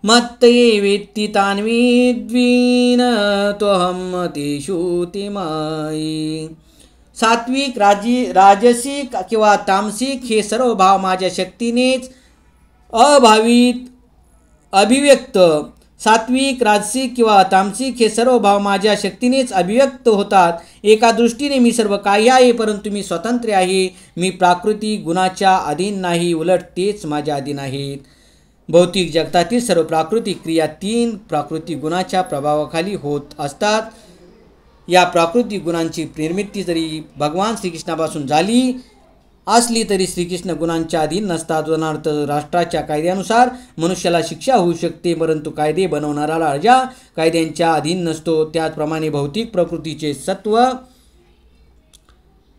मत्तये वेत्ति तान् विद्वीन तोहम तेषु तिमायी. सात्विक, राजसिक किंवा तामसिक हे सर्व भाव माझ्या शक्तीनेच अभिव्यक्त. सात्विक, राजसिक किंवा तामसिक हे सर्व भाव माझ्या शक्तीनेच अभिव्यक्त होतात. एका दृष्टीने मी सर्व काही आहे, परंतु मी स्वतंत्र आहे. मी प्राकृतिक गुणाच्या अधीन नाही, उलट तेच माझ्या अधीन आहेत. भौतिक जगतातील सर्व प्राकृतिक क्रिया 3 प्राकृतिक गुणाच्या प्रभावाखाली होत असतात. या प्राकृतिक गुणांची निर्मिती जरी भगवान श्रीकृष्णापासून झाली असली तरी श्रीकृष्ण गुणांच्या अधीन नसतात. उदाहरणार्थ, राष्ट्राच्या कायद्यानुसार मनुष्याला शिक्षा होऊ शकते, परंतु कायदे बनवणारा राजा कायद्यांच्या अधीन नसतो. त्याचप्रमाणे भौतिक प्रकृतीचे सत्व,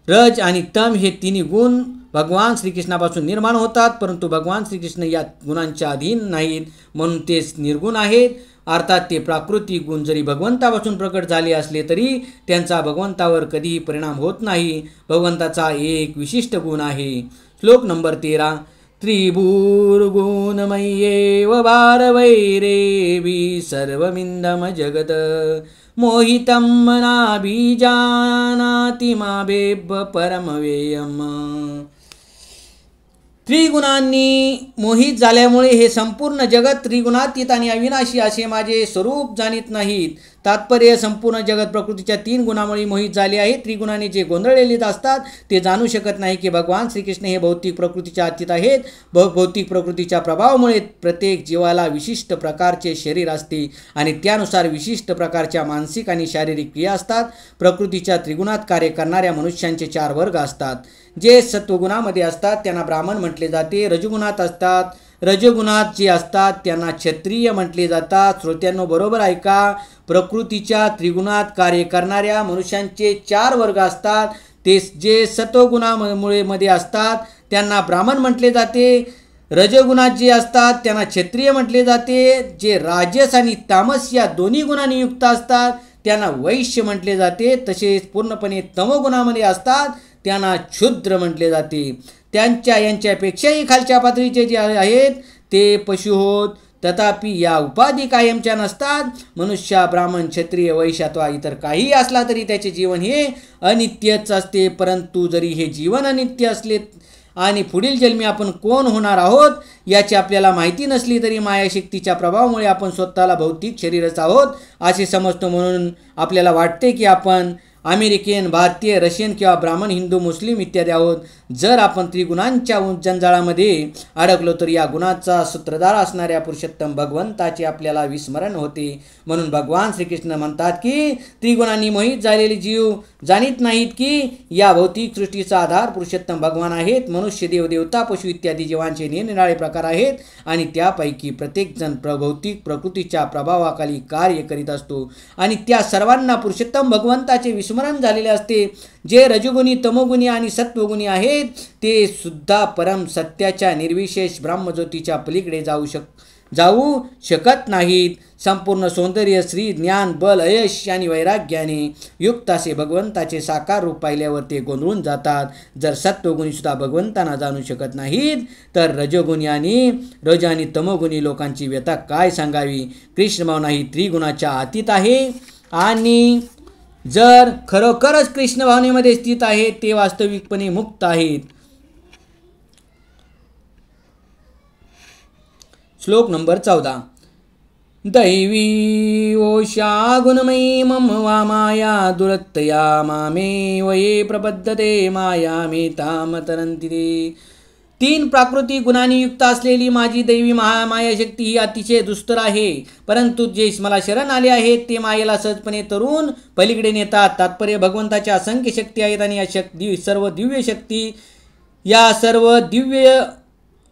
रज आणि तम हे 3 गुण भगवान श्रीकृष्णापासून निर्माण होतात, परंतु भगवान श्रीकृष्ण या गुणांच्या अधीन नाहीत, म्हणून ते निर्गुण आहेत. अर्थात ते प्राकृतिक गुण जरी भगवंतापासून प्रकट झाले असले तरी त्यांचा भगवंतावर कधीही परिणाम होत नाही. भगवंताचा एक विशिष्ट गुण आहे. श्लोक नंबर 13. त्रिभुर्गुणमय्येव भारवैरेवि सर्वमिन्दं जगत मोहितं मनाभिजानाति माभेभ परमवेयम्. त्रिगुणांनी मोहित झाल्यामुळे हे संपूर्ण जगत त्रिगुणातीत आणि अविनाशी असे माझे स्वरूप जाणीत नाहीत. तात्पर्य, संपूर्ण जगत प्रकृतीच्या 3 गुणामुळे मोहित झाले आहे. त्रिगुणांनी जे गोंधळलेले असतात ते जाणू शकत नाही की भगवान श्रीकृष्ण हे भौतिक प्रकृतीच्या अतीत आहेत. भौतिक प्रकृतीच्या प्रभावामुळे प्रत्येक जीवाला विशिष्ट प्रकारचे शरीर असते आणि त्यानुसार विशिष्ट प्रकारच्या मानसिक आणि शारीरिक क्रिया असतात. प्रकृतीच्या त्रिगुणात कार्य करणाऱ्या मनुष्यांचे 4 वर्ग असतात. जे सत्वगुणामध्ये असतात त्यांना ब्राह्मण म्हटले जाते. रजगुणात जे असतात त्यांना क्षत्रिय म्हटले जातात. श्रोत्यांनो, बरोबर ऐका. प्रकृतीच्या त्रिगुणात कार्य करणाऱ्या मनुष्यांचे 4 वर्ग असतात. ते जे सत्वगुणामुळे मध्ये असतात त्यांना ब्राह्मण म्हटले जाते. रजगुणात जे असतात त्यांना क्षत्रिय म्हटले जाते. जे राजस आणि तामस या दोन्ही गुणांनी युक्त असतात त्यांना वैश्य म्हटले जाते. तसेच पूर्णपणे तमोगुणामध्ये असतात त्यांना क्षुद्र म्हटले जाते. यांच्यापेक्षाही खालच्या पातळीचे जे आहेत ते पशु होत. तथापि या उपाधी कायमच्या नसतात. मनुष्य, ब्राह्मण, क्षत्रिय, वैश्य अथवा इतर काही असला तरी त्याचे जीवन हे अनित्यच असते. परंतु जरी हे जीवन अनित्य असले आणि पुढील जन्मी आपण कोण होणार आहोत याची आपल्याला माहिती नसली तरी मायाशक्तीच्या प्रभावामुळे आपण स्वतःला भौतिक शरीरच आहोत असे समजतो. म्हणून आपल्याला वाटते की आपण अमेरिकन, भारतीय, रशियन किंवा ब्राह्मण, हिंदू, मुस्लिम इत्यादी आहोत. जर आपण त्रिगुणांच्या जंजाळामध्ये अडकलो तर या गुणाचा सूत्रधार असणाऱ्या पुरुषोत्तम भगवंताचे आपल्याला विस्मरण होते. म्हणून भगवान श्रीकृष्ण म्हणतात की त्रिगुणांनी मोहित झालेले जीव जाणीत नाहीत की या भौतिक सृष्टीचा आधार पुरुषोत्तम भगवान आहेत. मनुष्य, देव, देवता, पशु इत्यादी जीवांचे निरनिराळे प्रकार आहेत आणि त्यापैकी प्रत्येकजण भौतिक प्रकृतीच्या प्रभावाखाली कार्य करीत असतो आणि त्या सर्वांना पुरुषोत्तम भगवंताचे विस्मरण झालेले असते. जे रजोगुणी, तमोगुणी आणि सत्वगुणी आहेत ते सुद्धा परम सत्याच्या निर्विशेष ब्रह्मज्योतीच्या पलीकडे जाऊ शकत नाहीत. संपूर्ण सौंदर्य, श्री, ज्ञान, बल, यश आणि वैराग्याने युक्त असे भगवंताचे साकार रूप पाहिल्यावर ते गोंधळून जातात. जर सत्वगुणी सुद्धा भगवंतांना जाणू शकत नाहीत तर रजोगुणी आणि तमोगुणी लोकांची व्यथा काय सांगावी. कृष्ण भावना ही त्रिगुणाच्या अतीत आहे आणि जर खरोखरच कृष्ण भावनेमध्ये स्थित आहेत ते वास्तविकपणे मुक्त आहेत. श्लोक नंबर 14. दैवी ओषा गुणमयी मम वा माया दुरत्तया मामे वये प्रबद्धते माया मेताम तरंती ते. 3 प्राकृतिक गुणांनी युक्त असलेली माझी दैवी मायाशक्ती ही अतिशय दुस्तर आहे. परंतु जे मला शरण आले आहेत ते मायेला सहजपणे तरून पलीकडे नेतात. तात्पर्य, भगवंताच्या असंख्य शक्ती आहेत आणि या सर्व दिव्य शक्ती या सर्व दिव्य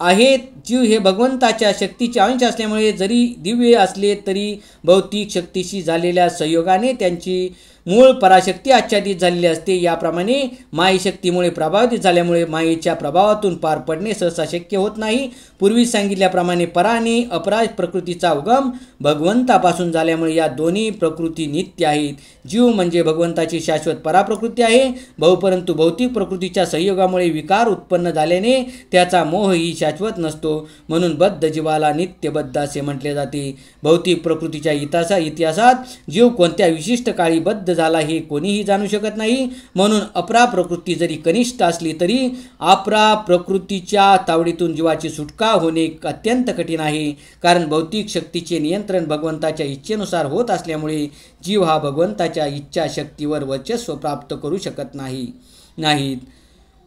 आहेत. जीव हे भगवंताच्या शक्तीचे अंश असल्यामुळे जरी दिव्य असले तरी भौतिक शक्तीशी झालेल्या संयोगाने त्यांची मूळ पराशक्ती आच्छादित झालेली असते. याप्रमाणे मायेशक्तीमुळे प्रभावित झाल्यामुळे मायेच्या प्रभावातून पार पडणे सहसा शक्य होत नाही. पूर्वी सांगितल्याप्रमाणे परा आणि अपरा प्रकृतीचा उगम भगवंतापासून झाल्यामुळे या दोन्ही प्रकृती नित्य आहेत. जीव म्हणजे भगवंताची शाश्वत पराप्रकृती आहे. परंतु भौतिक प्रकृतीच्या संयोगामुळे विकार उत्पन्न झाल्याने त्याचा मोह ही शाश्वत नसतो. म्हणून बद्ध जीवाला नित्यबद्ध असे म्हटले जाते. भौतिक प्रकृतीच्या इतिहासात जीव कोणत्या विशिष्ट काळी बद्ध झाला हे कोणीही जाणू शकत नाही. म्हणून अपरा प्रकृती जरी कनिष्ठ असली तरी अपरा प्रकृतीच्या तावडीतून जीवाची सुटका होणे अत्यंत कठीण आहे. कारण भौतिक शक्तीचे नियंत्रण भगवंताच्या इच्छेनुसार होत असल्यामुळे जीव हा भगवंताच्या इच्छाशक्तीवर वर्चस्व प्राप्त करू शकत नाहीत.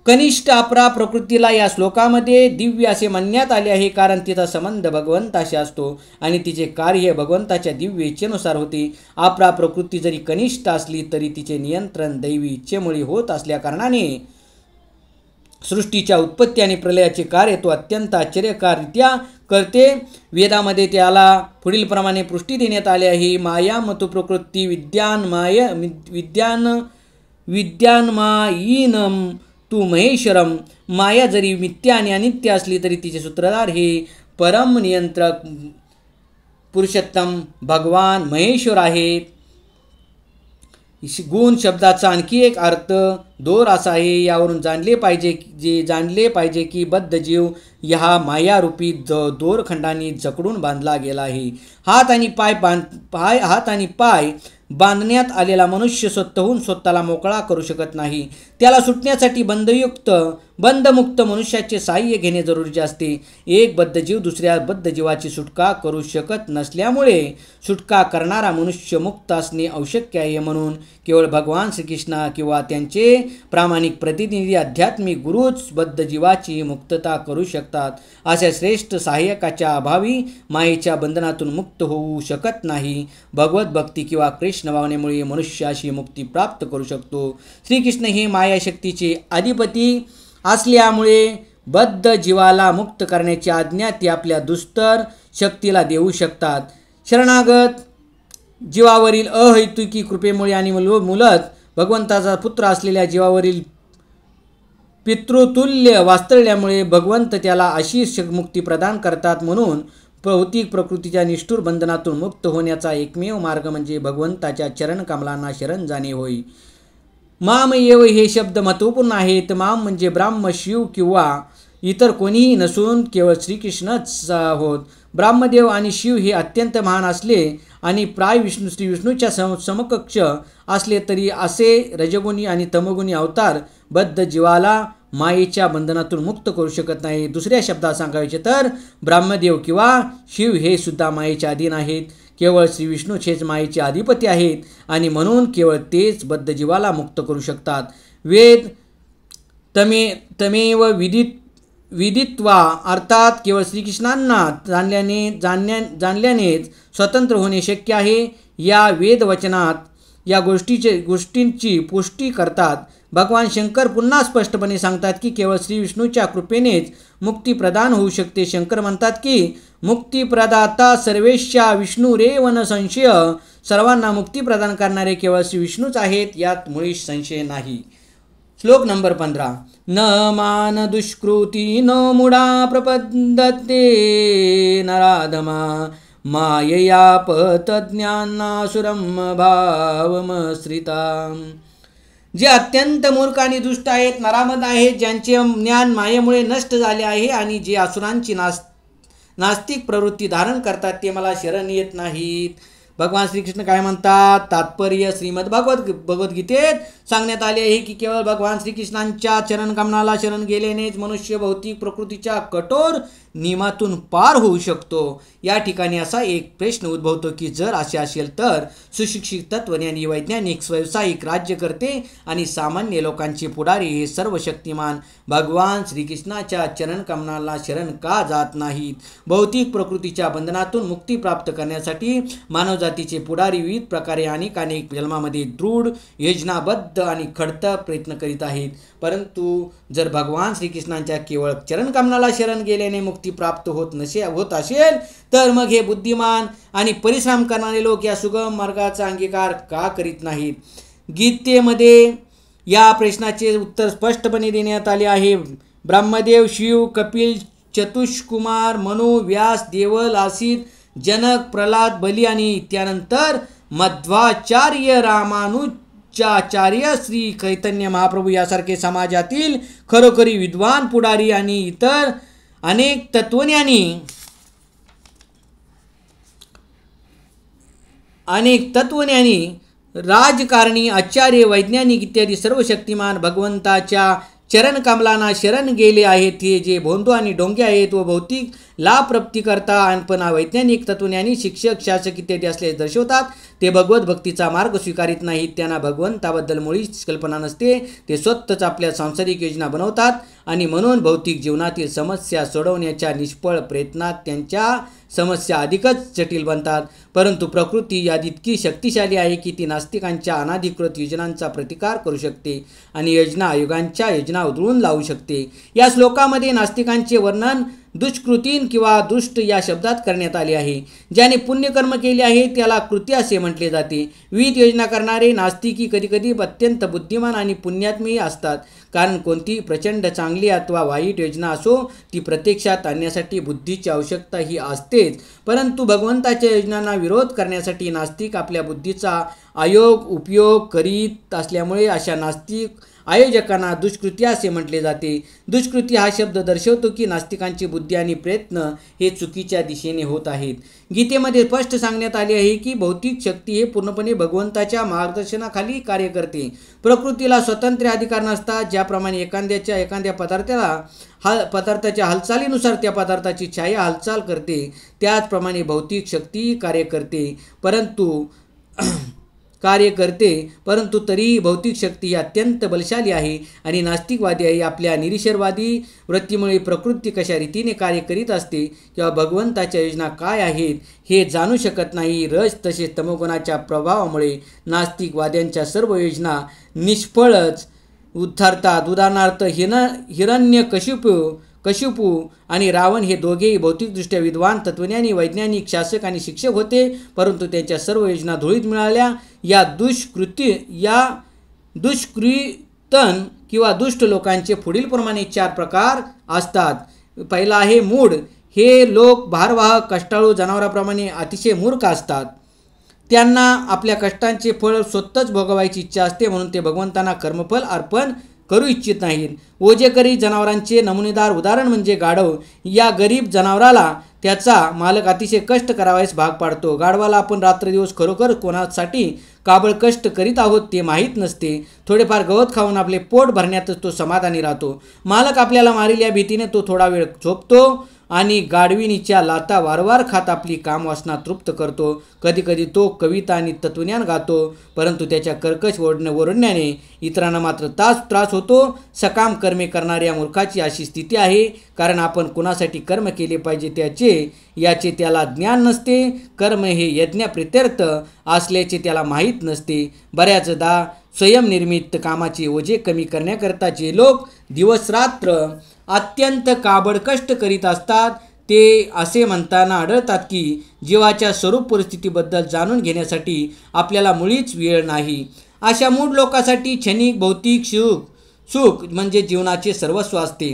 कनिष्ठ अपरा प्रकृतीला या श्लोकामध्ये दिव्य असे म्हणण्यात आले आहे कारण तिचा संबंध भगवंताशी असतो आणि तिचे कार्य भगवंताच्या दिव्य इच्छेनुसार होते. अपरा प्रकृती जरी कनिष्ठ असली तरी तिचे नियंत्रण दैवी इच्छेमुळे होत असल्याकारणाने सृष्टीच्या उत्पत्ती आणि प्रलयाचे कार्य तो अत्यंत आश्चर्यकाररित्या करते. वेदामध्ये त्याला पुढील प्रमाणे पुष्टी देण्यात आली आहे. माया मतु प्रकृती विद्यान्मायीनम तू महेश्वरम. माया जरी मिथ्या आणि अनित्य असली तरी तिचे सूत्रधार हे परम नियंत्रक पुरुषोत्तम भगवान महेश्वर आहेत. गुण शब्दाचा आणखी एक अर्थ दोर असा आहे. यावरून जाणले पाहिजे की बद्ध जीव ह्या मायारूपी दोरखंडांनी जकडून बांधला गेला आहे. हात आणि पाय बांधण्यात आलेला मनुष्य स्वतःला मोकळा करू शकत नाही. त्याला सुटण्यासाठी बंधमुक्त मनुष्याचे सहाय्य घेणे जरुरीचे असते. एक बद्ध जीव दुसऱ्या बद्ध जीवाची सुटका करू शकत नसल्यामुळे सुटका करणारा मनुष्य मुक्त असणे आवश्यक आहे. म्हणून केवळ भगवान श्रीकृष्ण किंवा त्यांचे प्रामाणिक प्रतिनिधी आध्यात्मिक गुरुच बद्ध जीवाची मुक्तता करू शकतात. अशा श्रेष्ठ सहाय्यकाच्या अभावी मायेच्या बंधनातून मुक्त होऊ शकत नाही. भगवत भक्ती किंवा कृष्ण भावनेमुळे मनुष्य अशी मुक्ती प्राप्त करू शकतो. श्रीकृष्ण हे माया शक्तीचे अधिपती असल्यामुळे बद्ध जीवाला मुक्त करण्याची आज्ञा ते आपल्या दुस्तर शक्तीला देऊ शकतात. शरणागत जीवावरील अहैतुकी कृपेमुळे आणि मूलत भगवंताचा पुत्र असलेल्या जीवावरील पितृतुल्य वात्सल्यामुळे भगवंत त्याला अशी मुक्ती प्रदान करतात. म्हणून भौतिक प्रकृतीच्या निष्ठुर बंधनातून मुक्त होण्याचा एकमेव मार्ग म्हणजे भगवंताच्या चरणकमलांना शरण जाणे होय. माम एव हे शब्द महत्त्वपूर्ण आहेत. माम म्हणजे ब्राह्म, शिव किंवा इतर कोणीही नसून केवळ श्रीकृष्णच होत. ब्रह्मदेव आणि शिव हे अत्यंत महान असले आणि प्राय श्री विष्णूच्या समकक्ष असले तरी असे रजगुणी आणि तमगुणी अवतार बद्ध जीवाला मायेच्या बंधनातून मुक्त करू शकत नाही. दुसऱ्या शब्दात सांगायचे तर ब्रह्मदेव किंवा शिव हे सुद्धा मायेच्या अधीन आहेत. केवळ श्री विष्णूच हेच मायेचे अधिपती आहेत आणि म्हणून केवळ तेच बद्ध जीवाला मुक्त करू शकतात. वेद तमेव विदित्वा अर्थात केवळ श्रीकृष्णांना जाणल्यानेच स्वतंत्र होणे शक्य आहे. या वेदवचनात या गोष्टींची पुष्टी करतात. भगवान शंकर पुन्हा स्पष्टपणे सांगतात की केवळ श्री विष्णूच्या कृपेनेच मुक्ती प्रदान होऊ शकते. शंकर म्हणतात की मुक्तिप्रदाता सर्वेश्या विष्णुरेव न संशय. सर्वांना मुक्ती प्रदान करणारे केवळ श्री विष्णूच आहेत, यात मुळीच संशय नाही. श्लोक नंबर 15. न मान दुष्कृती न मुडा प्रपद्यते नराधमा मायया पतज्ञानासुरम भावमश्रिता. जे अत्यंत मूर्ख आणि दुष्ट आहेत, नराधम आहेत, ज्यांचे ज्ञान मायेमुळे नष्ट झाले आहे आणि जे असुरांची नास्तिक प्रवृत्ती धारण करतात ते मला शरण येत नाहीत. भगवान श्रीकृष्ण काय म्हणतात? तात्पर्य श्रीमद भगवद्गीतेत सांगण्यात आले आहे की केवळ भगवान श्रीकृष्णांच्या चरणकमलाला शरण गेल्यानेच मनुष्य भौतिक प्रकृतीच्या कठोर नियमातून पार होऊ शकतो. या ठिकाणी असा एक प्रश्न उद्भवतो की जर असे असेल तर सुशिक्षित तत्वज्ञानी वैज्ञानिक व्यावसायिक राज्यकर्ते आणि सामान्य लोकांचे पुढारी हे सर्व शक्तिमान भगवान श्रीकृष्णाच्या चरणकमलाला शरण का जात नाहीत? भौतिक प्रकृतीच्या बंधनातून मुक्ती प्राप्त करण्यासाठी मानवजातीचे पुढारी विविध प्रकारे अनेक जन्मामध्ये दृढ योजनाबद्ध आणि खडतर प्रयत्न करीत आहेत. परंतु जर भगवान श्रीकृष्णांच्या केवळ चरणकमलाला शरण गेल्याने मुक्ती प्राप्त होत असेल तर मग हे बुद्धिमान आणि परिश्रम करणारे लोक या सुगम मार्गाचा अंगीकार का करीत नाहीत? गीतेमध्ये या प्रश्नाचे उत्तर स्पष्टपणे देण्यात आले आहे. ब्रह्मदेव, शिव, कपिल, चतुष्कुमार, मनु, व्यास, देवल, असित, जनक, प्रल्हाद, बली आणि त्यानंतर मध्वाचार्य, रामानुजाचार्य, श्री चैतन्य महाप्रभू यासारखे समाजातील खरोखरी विद्वान पुढारी आणि इतर अनेक तत्वज्ञानी राजकारणी, आचार्य, वैज्ञानिक इत्यादी सर्व शक्तिमान भगवंताच्या चरणकमलांना शरण गेले आहेत. हे जे भोंदू आणि डोंगे आहेत व भौतिक लाभ प्राप्ती करता पण वैज्ञानिक तत्वज्ञानी शिक्षक शासक इत्यादी असल्याचे दर्शवतात ते भगवत भक्तीचा मार्ग स्वीकारित नाहीत. त्यांना भगवंताबद्दल मुळीच कल्पना नसते. ते स्वतःच आपल्या सांसारिक योजना बनवतात आणि म्हणून भौतिक जीवनातील समस्या सोडवण्याच्या निष्फळ प्रयत्नात त्यांच्या समस्या अधिकच जटिल बनतात. परंतु प्रकृती यात इतकी शक्तिशाली आहे की ती नास्तिकांच्या अनाधिकृत योजनांचा प्रतिकार करू शकते आणि युगांच्या योजना उधळून लावू शकते. या श्लोकामध्ये नास्तिकांचे वर्णन दुष्कृतीन किंवा दुष्ट या शब्दात करण्यात आले आहे. ज्याने पुण्यकर्म केले आहे त्याला कृती असे म्हटले जाते. विविध योजना करणारे नास्तिकी कधीकधी अत्यंत बुद्धिमान आणि पुण्यात्मी असतात. कारण कोणतीही प्रचंड चांगली अथवा वाईट योजना असो ती प्रत्यक्षात आणण्यासाठी बुद्धीची आवश्यकता ही असतेच, परंतु भगवंताच्या योजनांना विरोध करण्यासाठी नास्तिक आपल्या बुद्धीचा उपयोग करीत असल्यामुळे अशा नास्तिक आयोजकांना दुष्कृती असे म्हटले जाते. दुष्कृती हा शब्द दर्शवतो की नास्तिकांची बुद्धी आणि प्रयत्न हे चुकीच्या दिशेने होत आहेत. गीतेमध्ये स्पष्ट सांगण्यात आले आहे की भौतिक शक्ती हे पूर्णपणे भगवंताच्या मार्गदर्शनाखाली कार्य करते. प्रकृतीला स्वतंत्र अधिकार नसतात. ज्याप्रमाणे एखाद्या पदार्थाच्या हालचालीनुसार त्या पदार्थाची छाया हालचाल करते, त्याचप्रमाणे भौतिक शक्ती कार्य करते, परंतु तरीही भौतिक शक्ती ही अत्यंत बलशाली आहे आणि नास्तिकवादी आहे आपल्या निरीश्वरवादी वृत्तीमुळे प्रकृती कशा रीतीने कार्य करीत असते किंवा भगवंताच्या योजना काय आहेत हे जाणू शकत नाही. रज तसेच तमोगुणाच्या प्रभावामुळे नास्तिकवाद्यांच्या सर्व योजना निष्फळच ठरतात. उदाहरणार्थ हिरण्यकशिपू आणि रावण हे दोघेही भौतिकदृष्ट्या विद्वान तत्वज्ञानी, वैज्ञानिक, शासक आणि शिक्षक होते, परंतु त्यांच्या सर्व योजना धुळीत मिळाल्या. या दुष्कृतन किंवा दुष्ट लोकांचे पुढीलप्रमाणे 4 प्रकार असतात. पहिला आहे मूढ. हे लोक भारवाहक कष्टाळू जनावरांप्रमाणे अतिशय मूर्ख असतात. त्यांना आपल्या कष्टांचे फळ स्वतःच भोगवायची इच्छा असते, म्हणून ते भगवंतांना कर्मफल अर्पण करू इच्छित नाहीत. ओझेकरी जनावरांचे नमुनेदार उदाहरण म्हणजे गाढव. या गरीब जनावराला त्याचा मालक अतिशय कष्ट करावयास भाग पाडतो. गाढवाला आपण रात्रदिवस खरोखर कोणासाठी काबळ कष्ट करीत आहोत ते माहीत नसते. थोडेफार गवत खाऊन आपले पोट भरण्यातच तो समाधानी राहतो. मालक आपल्याला मारील या भीतीने तो थोडा वेळ झोपतो आणि गाढविणीच्या लाथा वारंवार खात आपली कामवासना तृप्त करतो. कधीकधी तो कविता आणि तत्वज्ञान गातो, परंतु त्याच्या कर्कश ओरडण्याने इतरांना मात्र त्रास होतो. सकाम कर्मे करणाऱ्या मूर्खाची अशी स्थिती आहे, कारण आपण कुणासाठी कर्म केले पाहिजे याचे त्याला ज्ञान नसते. कर्म हे यज्ञप्रित्यर्थ असल्याचे त्याला माहीत नसते. बऱ्याचदा स्वयंनिर्मित कामाचे ओझे कमी करण्याकरता जे लोक दिवसरात्र अत्यंत काबड कष्ट करीत असतात ते असे म्हणताना आढळतात की जीवाच्या स्वरूप परिस्थितीबद्दल जाणून घेण्यासाठी आपल्याला मुळीच वेळ नाही. अशा मूढ लोकांसाठी क्षणिक भौतिक सुख म्हणजे जीवनाचे सर्वस्व असते,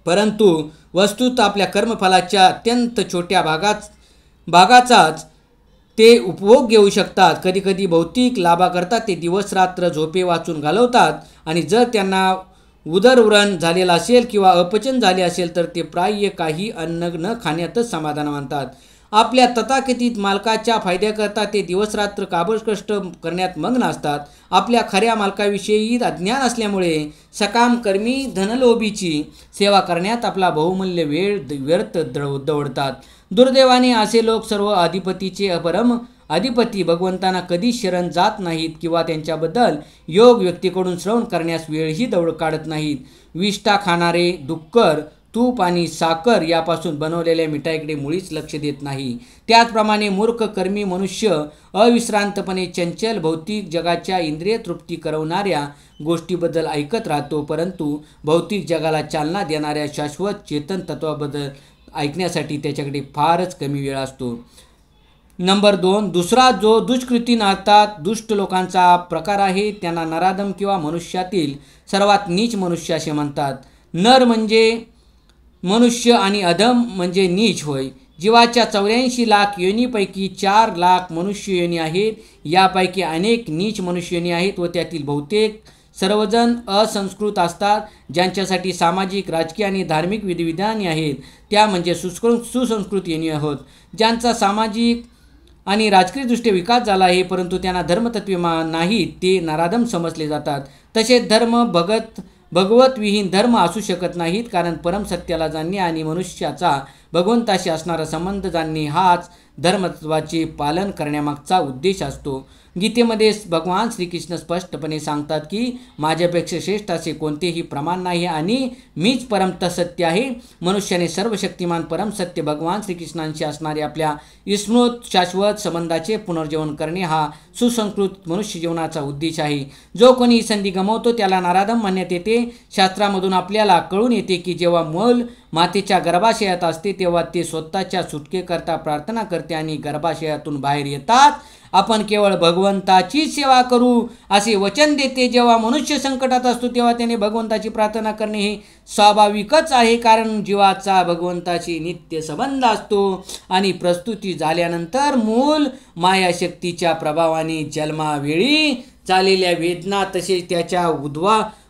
परंतु वस्तुत आपल्या कर्मफलाच्या अत्यंत छोट्या भागाचाच ते उपभोग घेऊ शकतात. कधीकधी भौतिक लाभाकरता ते दिवसरात्र झोपे वाचून घालवतात आणि जर त्यांना उदरव्रण झालेला असेल किंवा अपचन झाले असेल तर ते प्राय काही अन्न न खाण्यातच समाधान मानतात. आपल्या तथाकथित मालकाच्या फायद्याकरता ते दिवसरात्र काबड कष्ट करण्यात मग्न असतात. आपल्या खऱ्या मालकाविषयी अज्ञान असल्यामुळे सकामकर्मी धनलोभीची सेवा करण्यात आपला बहुमूल्य वेळ व्यर्थ दवडतात. दुर्दैवाने असे लोक सर्व अधिपतीचे अपरम अधिपती भगवंतांना कधी शरण जात नाहीत किंवा त्यांच्याबद्दल योग व्यक्तीकडून श्रवण करण्यास वेळही काढत नाहीत. विष्ठा खाणारे डुक्कर तूप आणि साखर यापासून बनवलेल्या मिठाईकडे मुळीच लक्ष देत नाही. त्याचप्रमाणे मूर्ख कर्मी मनुष्य अविश्रांतपणे चंचल भौतिक जगाच्या इंद्रिय तृप्ती करवणाऱ्या गोष्टीबद्दल ऐकत राहतो, परंतु भौतिक जगाला चालना देणाऱ्या शाश्वत चेतन तत्वाबद्दल ऐकण्यासाठी त्याच्याकडे फारच कमी वेळ असतो. नंबर 2, दुसरा जो दुष्कृती अर्थात दुष्ट लोकांचा प्रकार आहे त्यांना नराधम किंवा मनुष्यातील सर्वात नीच मनुष्य असे म्हणतात. नर म्हणजे मनुष्य आणि अधम म्हणजे नीच होय. जीवाच्या 84 लाख योनीपैकी 4 लाख मनुष्य योनी आहेत. यापैकी अनेक नीच मनुष्य योनी आहेत व त्यातील बहुतेक सर्वजण असंस्कृत असतात. ज्यांच्यासाठी सामाजिक, राजकीय आणि धार्मिक विधिविधाने आहेत त्या म्हणजे सुसंस्कृत योनी आहोत. ज्यांचा सामाजिक आणि राजकीयदृष्ट्या विकास झाला आहे परंतु त्यांना धर्मतत्वे नाहीत ते नराधम समजले जातात. तसेच भगवतविहीन धर्म असू शकत नाहीत, कारण परमसत्याला जाणणे आणि मनुष्याचा भगवंताशी असणारा संबंध जाणणे हाच धर्मतत्वाचे पालन करण्यामागचा उद्देश असतो. गीतेमध्ये भगवान श्रीकृष्ण स्पष्टपणे सांगतात की माझ्यापेक्षा श्रेष्ठ असे कोणतेही प्रमाण नाही आणि मीच परमसत्य आहे. मनुष्याने सर्वशक्तिमान परमसत्य भगवान श्रीकृष्णांशी असणारे आपल्या विस्मृत शाश्वत संबंधाचे पुनर्जीवन करणे हा सुसंस्कृत मनुष्य जीवनाचा उद्देश आहे. जो कोणी ही संधी गमावतो त्याला नराधम म्हणण्यात येते. शास्त्रामधून आपल्याला कळून येते की जेव्हा मूल मातेच्या गर्भाशयात असते तेव्हा ते स्वतःच्या सुटकेकरता प्रार्थना करते करते आणि गर्भाशयातून बाहेर येतात आपण केवळ भगवंताची सेवा करू असे वचन देते. जेव्हा मनुष्य संकटात असतो तेव्हा त्याने भगवंताची प्रार्थना करणे हे स्वाभाविकच आहे, कारण जीवाचा भगवंताशी नित्य संबंध असतो आणि प्रस्तुती झाल्यानंतर मूल मायाशक्तीच्या प्रभावाने जन्मावेळी चाललेल्या वेदना तसेच त्याच्या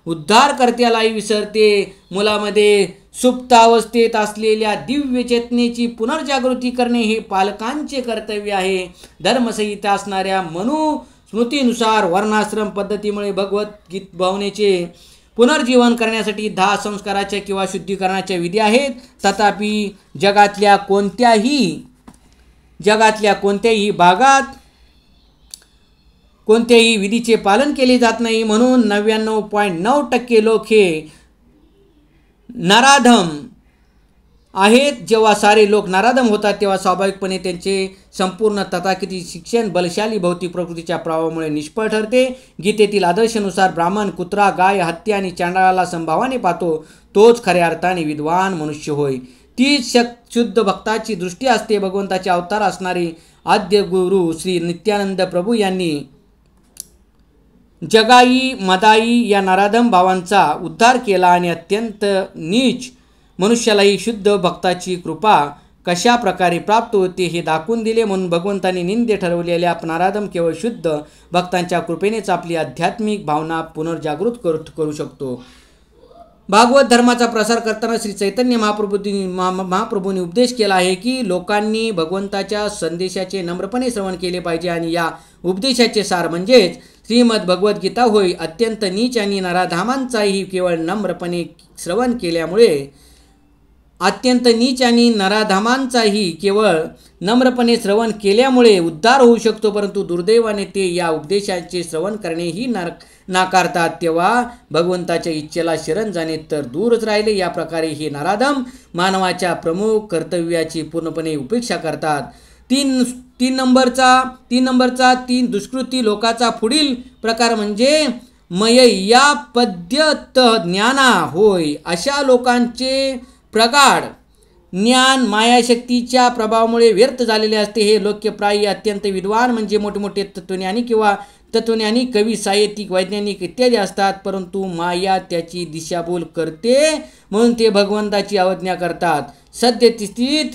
उद्धारकर्त्यालाही विसरते. मुलामध्ये सुप्त अवस्थेत असलेल्या दिव्य चेतनेची पुनर्जागृती करणे हे पालकांचे कर्तव्य आहे. धर्मसंहिता असणाऱ्या मनुस्मृतीनुसार वर्णाश्रम पद्धतीमुळे भगवद्गीत भावनेचे पुनर्जीवन करण्यासाठी 10 संस्काराच्या किंवा शुद्धीकरणाच्या विधी आहेत. तथापि जगातल्या कोणत्याही भागात कोणत्याही विधीचे पालन केले जात नाही. म्हणून 99.9% लोक हे नराधम आहेत. जेव्हा सारे लोक नराधम होतात तेव्हा स्वाभाविकपणे त्यांचे संपूर्ण तथाकथित शिक्षण बलशाली भौतिक प्रकृतीच्या प्रभावामुळे निष्फळ ठरते. गीतेतील आदर्शानुसार ब्राह्मण कुत्रा, गाय, हत्ती आणि चांडाळाला संभावाने पाहतो तोच खऱ्या अर्थाने विद्वान मनुष्य होय. तीच शुद्ध भक्ताची दृष्टी असते. भगवंताचे अवतार असणारे आद्य गुरु श्री नित्यानंद प्रभू यांनी जगाई मदाई या नराधम भावांचा उद्धार केला आणि अत्यंत नीच मनुष्यालाही शुद्ध भक्ताची कृपा कशा प्रकारे प्राप्त होते हे दाखवून दिले. म्हणून भगवंतांनी निंद्य ठरवलेल्या नराधम केवळ शुद्ध भक्तांच्या कृपेनेच आपली आध्यात्मिक भावना पुनर्जागृत करू शकतो. भागवत धर्माचा प्रसार करताना श्री चैतन्य महाप्रभूंनी उपदेश केला आहे की लोकांनी भगवंताच्या संदेशाचे नम्रपणे श्रवण केले पाहिजे आणि या उपदेशाचे सार म्हणजेच श्रीमद भगवद्गीता होय. अत्यंत नीच आणि नराधामांचाही केवळ नम्रपणे श्रवण केल्यामुळे उद्धार होऊ शकतो, परंतु दुर्दैवाने ते या उपदेशाचे श्रवण करणेही नाकारतात. तेव्हा भगवंताच्या इच्छेला शरण जाणे तर दूरच राहिले. या प्रकारे हे नराधम मानवाच्या प्रमुख कर्तव्याची पूर्णपणे उपेक्षा करतात. तीन नंबरचा दुष्कृती लोकाचा पुढील प्रकार म्हणजे मय्यापद्यत ज्ञाना होय. अशा लोकांचे प्रगाढ ज्ञान मायाशक्तीच्या प्रभावामुळे व्यर्थ झालेले असते. हे लोकप्राय अत्यंत विद्वान म्हणजे मोठमोठे तत्वज्ञानी कवी, साहित्यिक, वैज्ञानिक इत्यादी असतात, परंतु माया त्याची दिशाभूल करते म्हणून ते भगवंताची अवज्ञा करतात. सद्यस्थितीत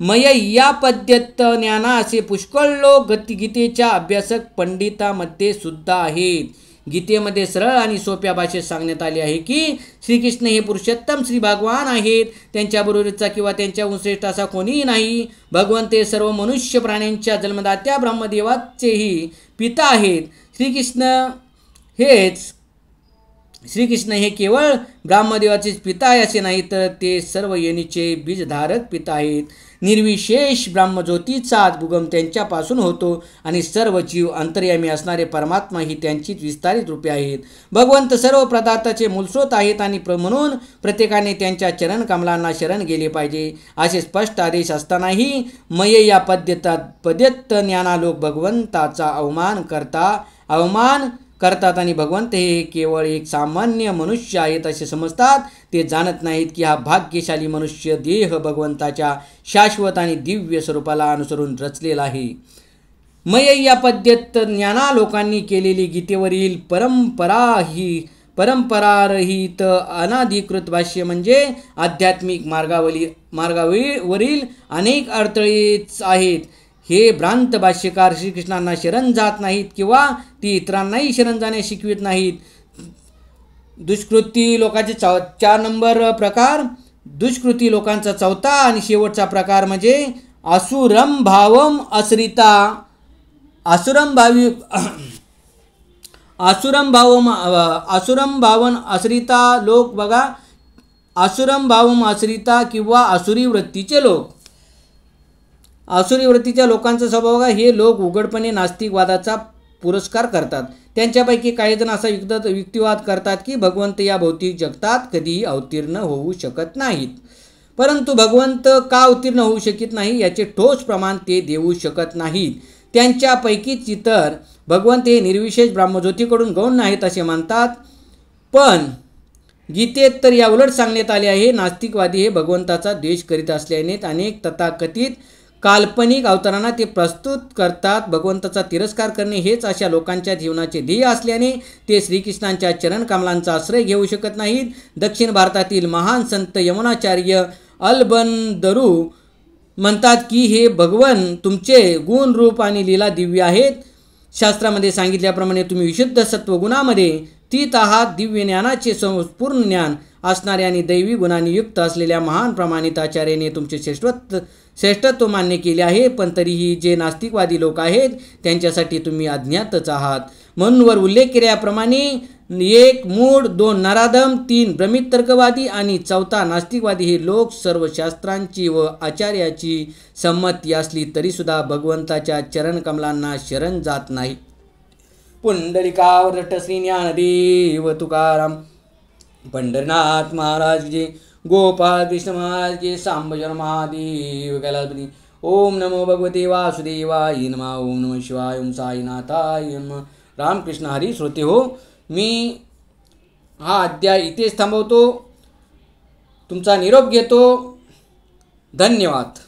मय्यापद्यत ज्ञाना असे पुष्कळ लोक गीतेच्या अभ्यासक पंडितांमध्ये सुद्धा आहेत. गीतेमध्ये सरळ आणि सोप्या भाषेत सांगण्यात आले आहे की श्रीकृष्ण हे पुरुषोत्तम श्री भगवान आहेत. त्यांच्याबरोबरचा किंवा त्यांच्या श्रेष्ठ असा कोणीही नाही. भगवंत हे सर्व मनुष्य प्राण्यांच्या जन्मदात्या ब्रह्मदेवाचेही पिता आहेत. श्रीकृष्ण हे केवळ ब्रह्मदेवाचेच पिता आहे असे नाही, तर ते सर्व योनीचे बीजधारक पिता आहेत. निर्विशेष ब्रह्मज्योतीचा उगम त्यांच्यापासून होतो आणि सर्व जीव अंतर्यामी असणारे परमात्मा ही त्यांचीच विस्तारित रूपे आहेत. भगवंत सर्व पदार्थाचे मूलस्रोत आहेत आणि म्हणून प्रत्येकाने त्यांच्या चरण कमलांना शरण गेले पाहिजे असे स्पष्ट आदेश असतानाही मय्यापद्यत ज्ञाना लोक भगवंताचा अवमान करतात आणि भगवंत हे केवळ एक सामान्य मनुष्य आहेत असे समजतात. ते जाणत नाहीत की हा भाग्यशाली मनुष्य देह भगवंताच्या शाश्वत आणि दिव्य स्वरूपाला अनुसरून रचलेला आहे. मय्यापद्यत ज्ञाना लोकांनी केलेली गीतेवरील परंपरारहित अनाधिकृत भाष्य म्हणजे आध्यात्मिक मार्गावरील अनेक अडथळेच आहेत. हे भ्रांत भाष्यकार श्रीकृष्णांना शरण जात नाहीत किंवा ती इतरांनाही शरण जाण्यास शिकवित नाहीत. दुष्कृती लोकांचे 4 नंबर प्रकार. दुष्कृती लोकांचा 4था आणि शेवटचा प्रकार म्हणजे असुरम भावम असरिता लोक बघा. असुरम भावम असरिता किंवा आसुरी वृत्तीचे लोक. आसुरी वृत्तीच्या लोकांचा स्वभाव बघा. हे लोक उघडपणे नास्तिकवादाचा पुरस्कार करतात. त्यांच्यापैकी काही जण असा युक्तिवाद करतात की भगवंत या भौतिक जगतात कधीही अवतीर्ण होऊ शकत नाहीत. परंतु भगवंत का अवतीर्ण होऊ शकत नाही याचे ठोस प्रमाण ते देऊ शकत नाहीत. त्यांच्यापैकीच इतर भगवंत हे निर्विशेष ब्रह्मज्योतीकडून गौण नाहीत असे मानतात. पण गीतेत तर या उलट सांगण्यात आले आहे. नास्तिकवादी हे भगवंताचा द्वेष करीत असल्याने अनेक तथाकथित काल्पनिक अवतारांना ते प्रस्तुत करतात. भगवंताचा तिरस्कार करणे हेच अशा लोकांच्या जीवनाचे ध्येय असल्याने ते श्रीकृष्णांच्या चरणकमलांचा आश्रय घेऊ शकत नाहीत. दक्षिण भारतातील महान संत यमुनाचार्य अलबंदरू म्हणतात की हे भगवन तुमचे गुण रूप आणि लीला दिव्य आहेत. शास्त्रामध्ये सांगितल्याप्रमाणे तुम्ही विशुद्ध सत्वगुणामध्ये स्थित आहात. दिव्य ज्ञानाचे संपूर्ण ज्ञान असणारे आणि दैवी गुणांनी युक्त असलेल्या महान प्रमाणित आचार्याने तुमचे श्रेष्ठत्व मान्य केले आहे. पण तरीही जे नास्तिकवादी लोक आहेत त्यांच्यासाठी तुम्ही अज्ञातच आहात. म्हणून वर उल्लेख केल्याप्रमाणे 1 मूढ, 2 नराधम, 3 भ्रमित तर्कवादी आणि 4 नास्तिकवादी हे लोक सर्व शास्त्रांची व आचार्याची संमती असली तरीसुद्धा भगवंताच्या चरणकमलांना शरण जात नाही. पुंडलिकावरट श्री ज्ञानदेव तुकाराम, पंढरनाथ महाराज जे, गोपाळ कृष्ण महाराज जे, सांबजन महादेव कैलासपती. ओम नमो भगवते वासुदेवाय नमः. ओम नमः शिवाय. ओम साईनाथाय नमः. रामकृष्ण हरी. श्रोते हो, मी हा अध्याय इथेच थांबवतो. तुमचा निरोप घेतो. धन्यवाद.